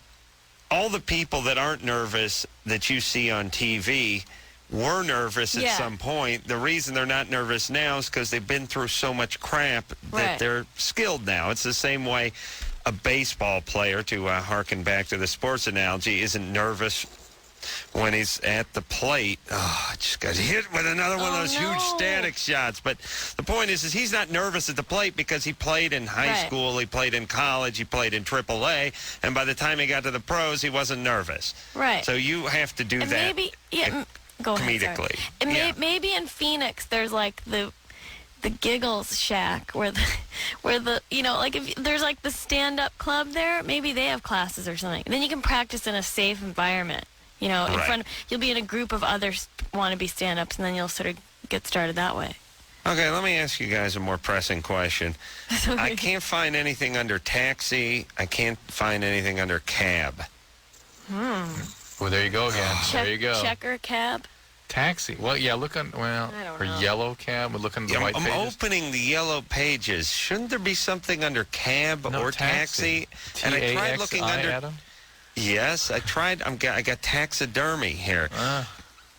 all the people that aren't nervous that you see on TV were nervous at some point. The reason they're not nervous now is because they've been through so much crap that they're skilled now. It's the same way a baseball player, to harken back to the sports analogy, isn't nervous when he's at the plate. Oh, I just got hit with another one of those huge static shots. But the point is he's not nervous at the plate because he played in high school, he played in college, he played in AAA, and by the time he got to the pros, he wasn't nervous. Right. So you have to do that maybe, go ahead, comedically. And maybe in Phoenix there's like the Giggles Shack where the if there's like the stand-up club there, maybe they have classes or something. Then you can practice in a safe environment. In front, you'll be in a group of other wannabe stand-ups, and then you'll sort of get started that way. Okay, let me ask you guys a more pressing question. Okay. I can't find anything under taxi. I can't find anything under cab. Well, there you go again. There you go. Checker cab. Taxi. Well, yeah, or yellow cab. We're looking at the white pages. I'm opening the yellow pages. Shouldn't there be something under cab or taxi? And I tried looking under... Adam? Yes, I tried. I got taxidermy here.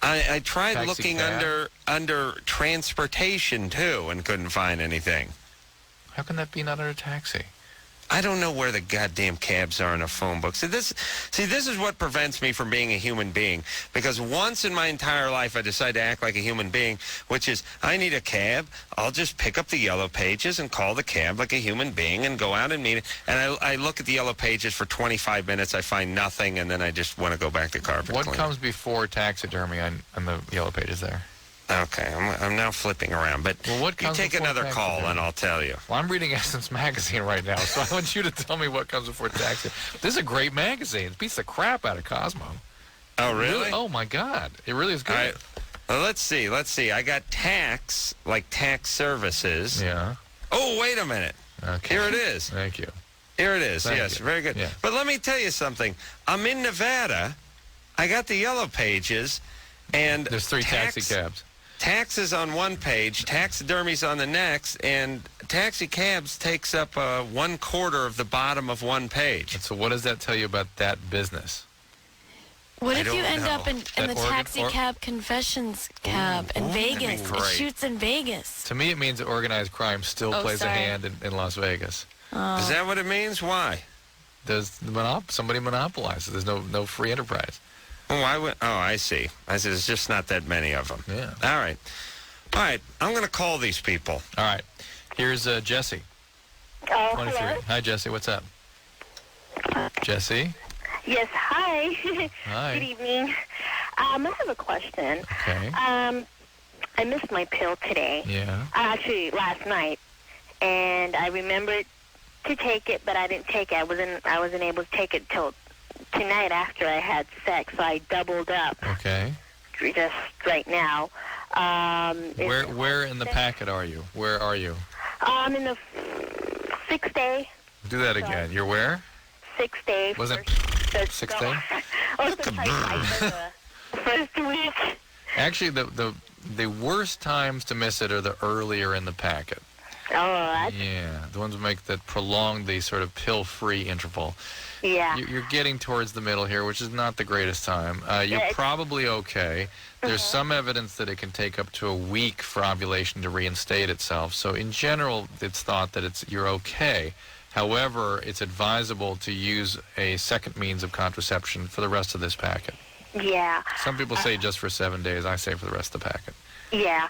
I tried looking under transportation too, and couldn't find anything. How can that be not under taxi? I don't know where the goddamn cabs are in a phone book. This is what prevents me from being a human being. Because once in my entire life I decided to act like a human being, which is, I need a cab, I'll just pick up the yellow pages and call the cab like a human being and go out and meet it. And I look at the yellow pages for 25 minutes, I find nothing, and then I just want to go back to carpet What cleaning. comes before taxidermy on the yellow pages there? Okay, I'm now flipping around, but what you take another call and I'll tell you. Well, I'm reading Essence magazine right now, so I want you to tell me what comes before taxi. This is a great magazine. It beats the crap out of Cosmo. Oh, really? Oh, my God. It really is good. All right. Well, let's see. I got tax, like tax services. Yeah. Oh, wait a minute. Okay. Here it is. Thank you. Here it is. Thank Yes, you. very good. Yeah. But let me tell you something. I'm in Nevada. I got the yellow pages, and there's 3 taxi cabs. Taxes on one page, taxidermies on the next, and taxi cabs takes up 1/4 of the bottom of one page. And so what does that tell you about that business? What I if you don't end know. up in the taxi cab confessions cab in Vegas? It great. shoots in Vegas. To me, it means organized crime still plays a sorry. hand in Las Vegas. Is that what it means? Why? Does somebody monopolizes? There's no free enterprise. Oh, I see. There's just not that many of them. Yeah. All right. I'm going to call these people. All right. Here's Jesse. Oh, 23. hello. Hi, Jesse. What's up? Jesse? Yes, hi. Hi. Good evening. I have a question. Okay. I missed my pill today. Yeah. Actually, last night, and I remembered to take it, but I didn't take it. I wasn't able to take it till tonight after I had sex. So I doubled up. Okay. Just right now. Where in the packet are you? Where are you? I'm in the 6th day. Do that again. You're where? 6th day. Was it 6th day? Oh, it's the first week. Actually, the worst times to miss it are the earlier in the packet. Oh, Yeah, the ones that make that prolong the sort of pill-free interval. Yeah. You're getting towards the middle here, which is not the greatest time. You're probably okay. There's some evidence that it can take up to a week for ovulation to reinstate itself. So in general, it's thought that you're okay. However, it's advisable to use a second means of contraception for the rest of this packet. Yeah. Some people say just for 7 days. I say for the rest of the packet. Yeah.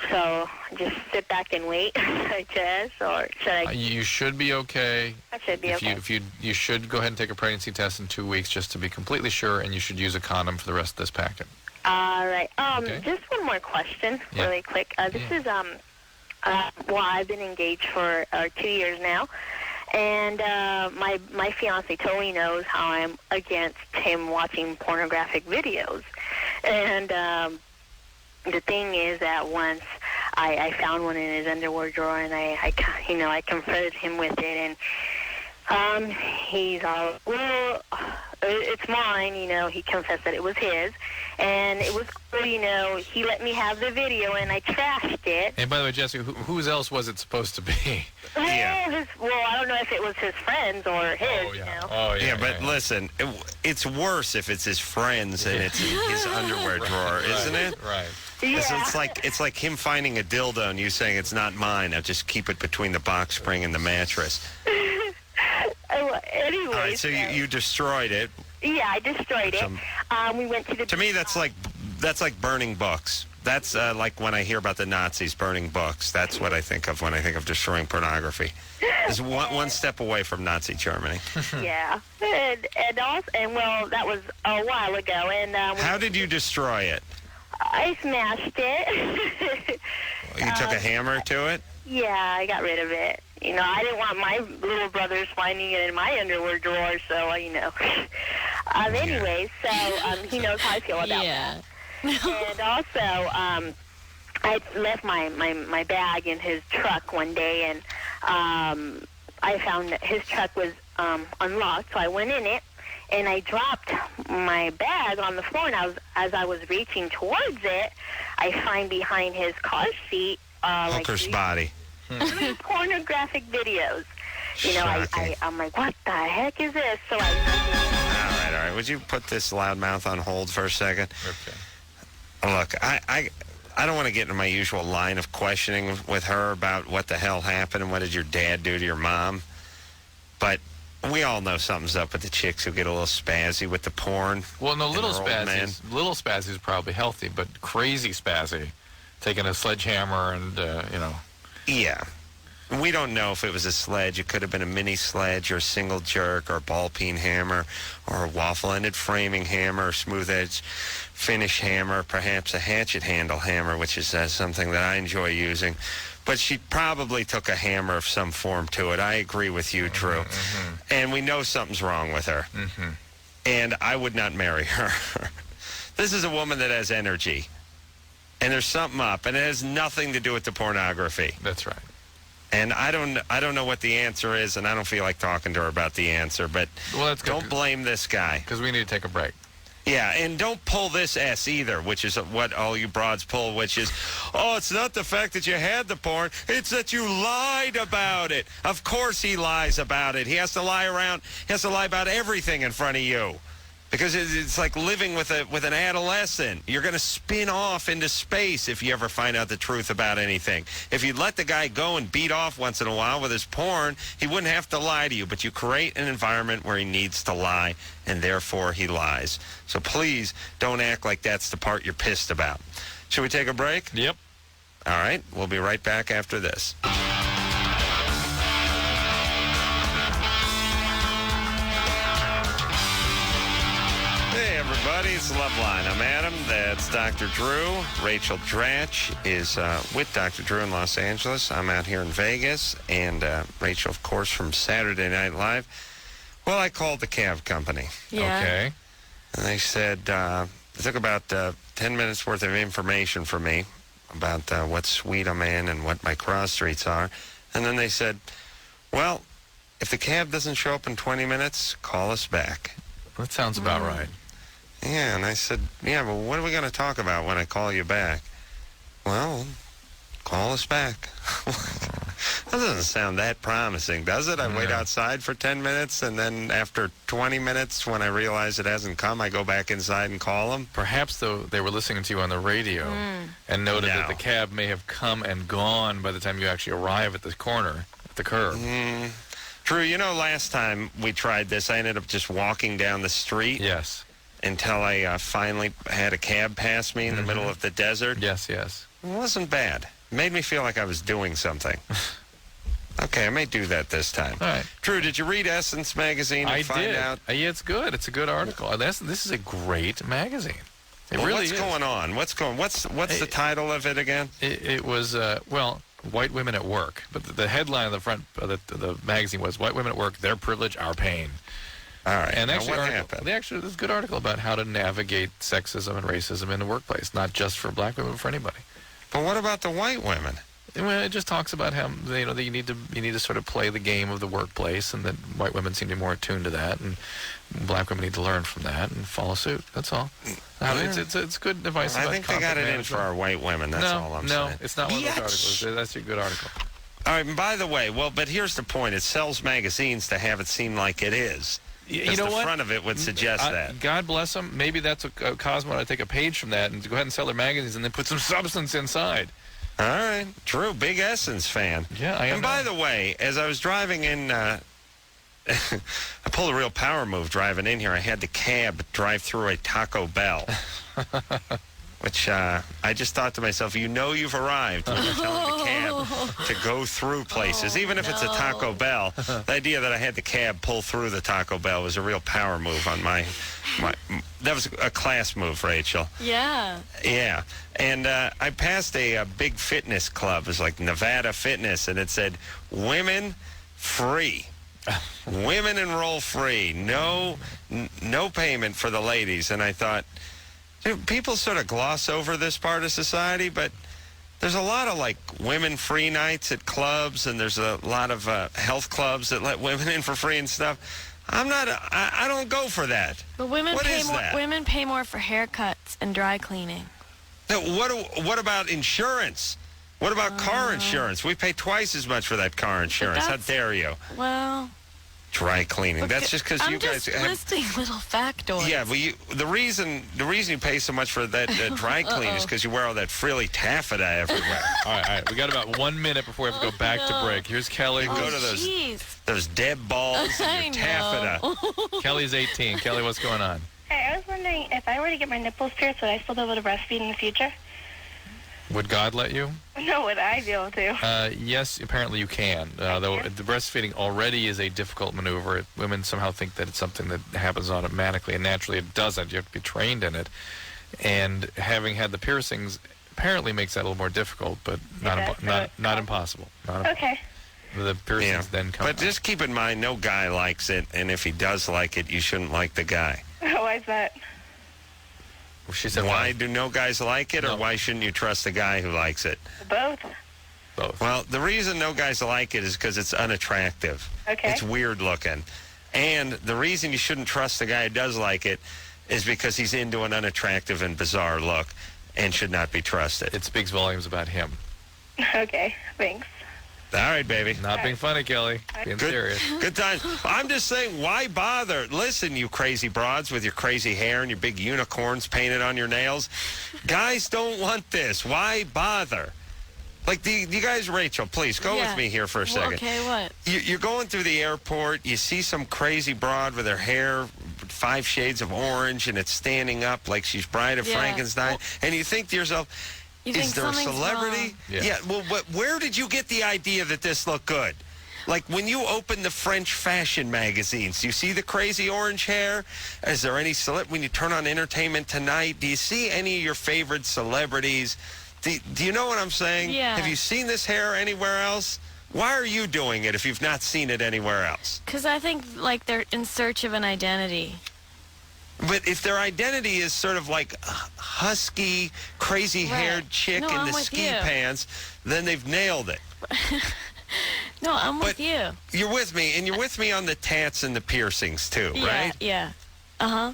So just sit back and wait, I guess, or should I? You should be okay. I should be okay. You should go ahead and take a pregnancy test in 2 weeks just to be completely sure, and you should use a condom for the rest of this packet. All right. Okay. Just one more question, Yeah. really quick. This is well, I've been engaged for 2 years now, and my fiance totally knows how I'm against him watching pornographic videos, and the thing is that once I found one in his underwear drawer, and I confronted him with it, and he's all, well, it's mine, he confessed that it was his, and it was cool, he let me have the video, and I trashed it. And by the way, Jesse, whose else was it supposed to be? Yeah. Well, I don't know if it was his friends or his, Oh, yeah. But listen, it's worse if it's his friends and it's in his underwear drawer, isn't it? Right. Yeah. It's like him finding a dildo and you saying it's not mine. I'll just keep it between the box spring and the mattress. Anyway. All right, so you destroyed it. Yeah, I destroyed it. We went to the... To me, that's like burning books. That's like when I hear about the Nazis burning books. That's what I think of when I think of destroying pornography. It's one step away from Nazi Germany. Yeah. And well, that was a while ago. And How did you destroy it? I smashed it. You took a hammer to it? Yeah, I got rid of it. I didn't want my little brothers finding it in my underwear drawer, so, Anyway, so he knows how I feel about that. And also, I left my bag in his truck one day, and I found that his truck was unlocked, so I went in it, and I dropped my bag on the floor, and as I was reaching towards it, I find behind his car seat Hooker's body. 3 pornographic videos. I'm like, what the heck is this? So All right. Would you put this loudmouth on hold for a second? Okay. Look, I don't want to get into my usual line of questioning with her about what the hell happened and what did your dad do to your mom. But we all know something's up with the chicks who get a little spazzy with the porn. Well, no, little and their old men. spazzy. Little spazzy is probably healthy, but crazy spazzy, taking a sledgehammer and Yeah. We don't know if it was a sledge. It could have been a mini sledge or a single jerk or a ball peen hammer or a waffle-ended framing hammer or smooth-edge finish hammer, perhaps a hatchet handle hammer, which is something that I enjoy using. But she probably took a hammer of some form to it. I agree with you, Drew. Mm-hmm. And we know something's wrong with her. Mm-hmm. And I would not marry her. This is a woman that has energy. And there's something up, and it has nothing to do with the pornography. That's right. And I don't know what the answer is, and I don't feel like talking to her about the answer, but don't blame this guy. Because we need to take a break. Yeah, and don't pull this S either, which is what all you broads pull, which is, oh, it's not the fact that you had the porn, it's that you lied about it. Of course he lies about it. He has to lie about everything in front of you. Because it's like living with an adolescent. You're going to spin off into space if you ever find out the truth about anything. If you let the guy go and beat off once in a while with his porn, he wouldn't have to lie to you. But you create an environment where he needs to lie, and therefore he lies. So please don't act like that's the part you're pissed about. Should we take a break? Yep. All right. We'll be right back after this. Everybody, it's Loveline. I'm Adam. That's Dr. Drew. Rachel Dratch is with Dr. Drew in Los Angeles. I'm out here in Vegas. And Rachel, of course, from Saturday Night Live. Well, I called the cab company. Yeah. Okay. And they said, it took about 10 minutes worth of information from me about what suite I'm in and what my cross streets are. And then they said, well, if the cab doesn't show up in 20 minutes, call us back. That sounds about right. Yeah, and I said, yeah, but what are we going to talk about when I call you back? Well, call us back. That doesn't sound that promising, does it? I wait outside for 10 minutes, and then after 20 minutes, when I realize it hasn't come, I go back inside and call them? Perhaps, though, they were listening to you on the radio and noted that the cab may have come and gone by the time you actually arrive at the corner, at the curb. Drew, you know, last time we tried this, I ended up just walking down the street. Yes. Until I finally had a cab pass me in the middle of the desert. Yes, yes. It wasn't bad. It made me feel like I was doing something. Okay, I may do that this time. All right. Drew, did you read Essence magazine and find out? Yeah, it's good. It's a good article. This is a great magazine. It Well, really what's is. going on? What's the title of it again? It was, White Women at Work. But the headline on the front of the magazine was, White Women at Work, Their Privilege, Our Pain. All right. And actually, what happened? There's a good article about how to navigate sexism and racism in the workplace, not just for black women, but for anybody. But what about the white women? Well, it just talks about how that you need to sort of play the game of the workplace, and that white women seem to be more attuned to that, and black women need to learn from that and follow suit. That's all. It's good advice. I about think they got it in for our white women. That's all I'm saying. No, it's not one of those articles. That's a good article. All right. And by the way, but here's the point: it sells magazines to have it seem like it is. You know the what? front of it would suggest that. God bless them. Maybe that's a Cosmo to take a page from that and go ahead and sell their magazines and then put some substance inside. All right. Drew, big Essence fan. Yeah, I am. And by the way, as I was driving in, I pulled a real power move driving in here. I had the cab drive through a Taco Bell. Which I just thought to myself, you've arrived when you're telling the cab to go through places, even if it's a Taco Bell. The idea that I had the cab pull through the Taco Bell was a real power move on my that was a class move, Rachel. Yeah. Yeah. And I passed a big fitness club. It was like Nevada Fitness, and it said, women free. Women enroll free. No payment for the ladies. And I thought, people sort of gloss over this part of society, but there's a lot of like women free nights at clubs, and there's a lot of health clubs that let women in for free and stuff. I don't go for that. But women What pay is more. that? Women pay more for haircuts and dry cleaning. Now, what about insurance? What about car insurance? We pay twice as much for that car insurance. How dare you? Well, Dry cleaning. That's just because you guys I'm just listing little factoids. Yeah, but the reason you pay so much for that dry clean is because you wear all that frilly taffeta everywhere. All right. We got about 1 minute before we have to go back to break. Here's Kelly. Go to those dead balls and your taffeta. Kelly's 18. Kelly, what's going on? Hey, I was wondering if I were to get my nipples pierced, would I still be able to breastfeed in the future? Would God let you? No, would I be able to? Yes, apparently you can. Though the breastfeeding already is a difficult maneuver. Women somehow think that it's something that happens automatically, and naturally it doesn't. You have to be trained in it. And having had the piercings apparently makes that a little more difficult, but not impossible. Okay. The piercings then come But just keep in mind, no guy likes it, and if he does like it, you shouldn't like the guy. Why is that? She said, why do no guys like it, or why shouldn't you trust the guy who likes it? Both. Well, the reason no guys like it is because it's unattractive. Okay. It's weird looking. And the reason you shouldn't trust the guy who does like it is because he's into an unattractive and bizarre look and should not be trusted. It speaks volumes about him. Okay, thanks. All right, baby. Not being funny, Kelly. Being serious. Good times. I'm just saying, why bother? Listen, you crazy broads with your crazy hair and your big unicorns painted on your nails. Guys don't want this. Why bother? Like, you guys, Rachel, please, go with me here for a second. Okay, what? You're going through the airport. You see some crazy broad with her hair 5 shades of orange, and it's standing up like she's Bride of Frankenstein. And you think to yourself, is there a celebrity? Yeah. Well, where did you get the idea that this looked good? Like, when you open the French fashion magazines, you see the crazy orange hair? Is there any when you turn on Entertainment Tonight, do you see any of your favorite celebrities? Do you know what I'm saying? Yeah. Have you seen this hair anywhere else? Why are you doing it if you've not seen it anywhere else? Because I think, like, they're in search of an identity. But if their identity is sort of like a husky, crazy-haired chick in the ski pants, then they've nailed it. No, I'm with you. You're with me, and you're with me on the tats and the piercings, too, right? Yeah. Uh-huh.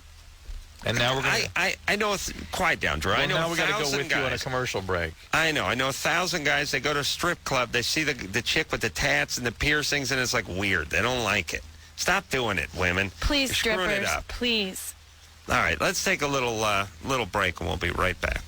And now we're going to... I know... Quiet down, Drew. Well, I know now we got to go 1,000 with guys. you on a commercial break. I know 1,000 guys, they go to a strip club, they see the chick with the tats and the piercings, and it's like weird. They don't like it. Stop doing it, women. Please, You're screwing strippers, it up. please. All right, let's take a little break, and we'll be right back.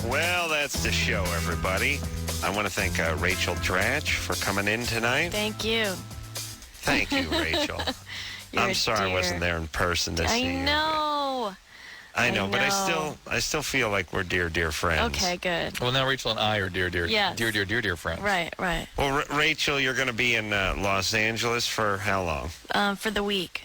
Well, that's the show, everybody. I want to thank Rachel Dratch for coming in tonight. Thank you. Thank you, Rachel. I'm sorry I wasn't there in person to see you. I know, but I still feel like we're dear friends. Okay, good. Well, now Rachel and I are dear friends. Right. Well, Rachel, you're going to be in Los Angeles for how long? For the week.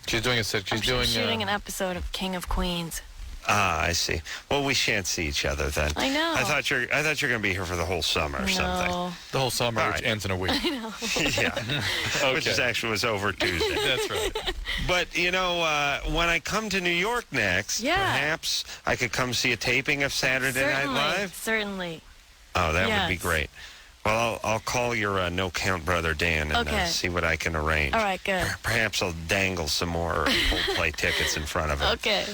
She's doing shooting an episode of King of Queens. Ah, I see. Well, we shan't see each other then. I know. I thought you're going to be here for the whole summer or something. The whole summer, which ends in a week. I know. Yeah. Which actually was over Tuesday. That's right. But, when I come to New York next, perhaps I could come see a taping of Saturday Night Live? Certainly. Oh, that would be great. Well, I'll call your no-count brother Dan and see what I can arrange. All right, good. Perhaps I'll dangle some more full-play tickets in front of him. Okay.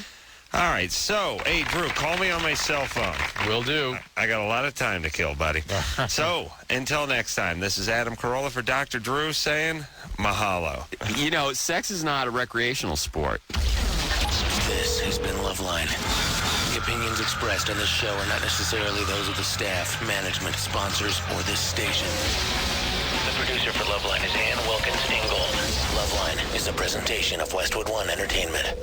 All right, so, hey, Drew, call me on my cell phone. Will do. I got a lot of time to kill, buddy. So, until next time, this is Adam Carolla for Dr. Drew saying mahalo. You know, sex is not a recreational sport. This has been Loveline. The opinions expressed on this show are not necessarily those of the staff, management, sponsors, or this station. The producer for Loveline is Ann Wilkins Ingold. Loveline is a presentation of Westwood One Entertainment.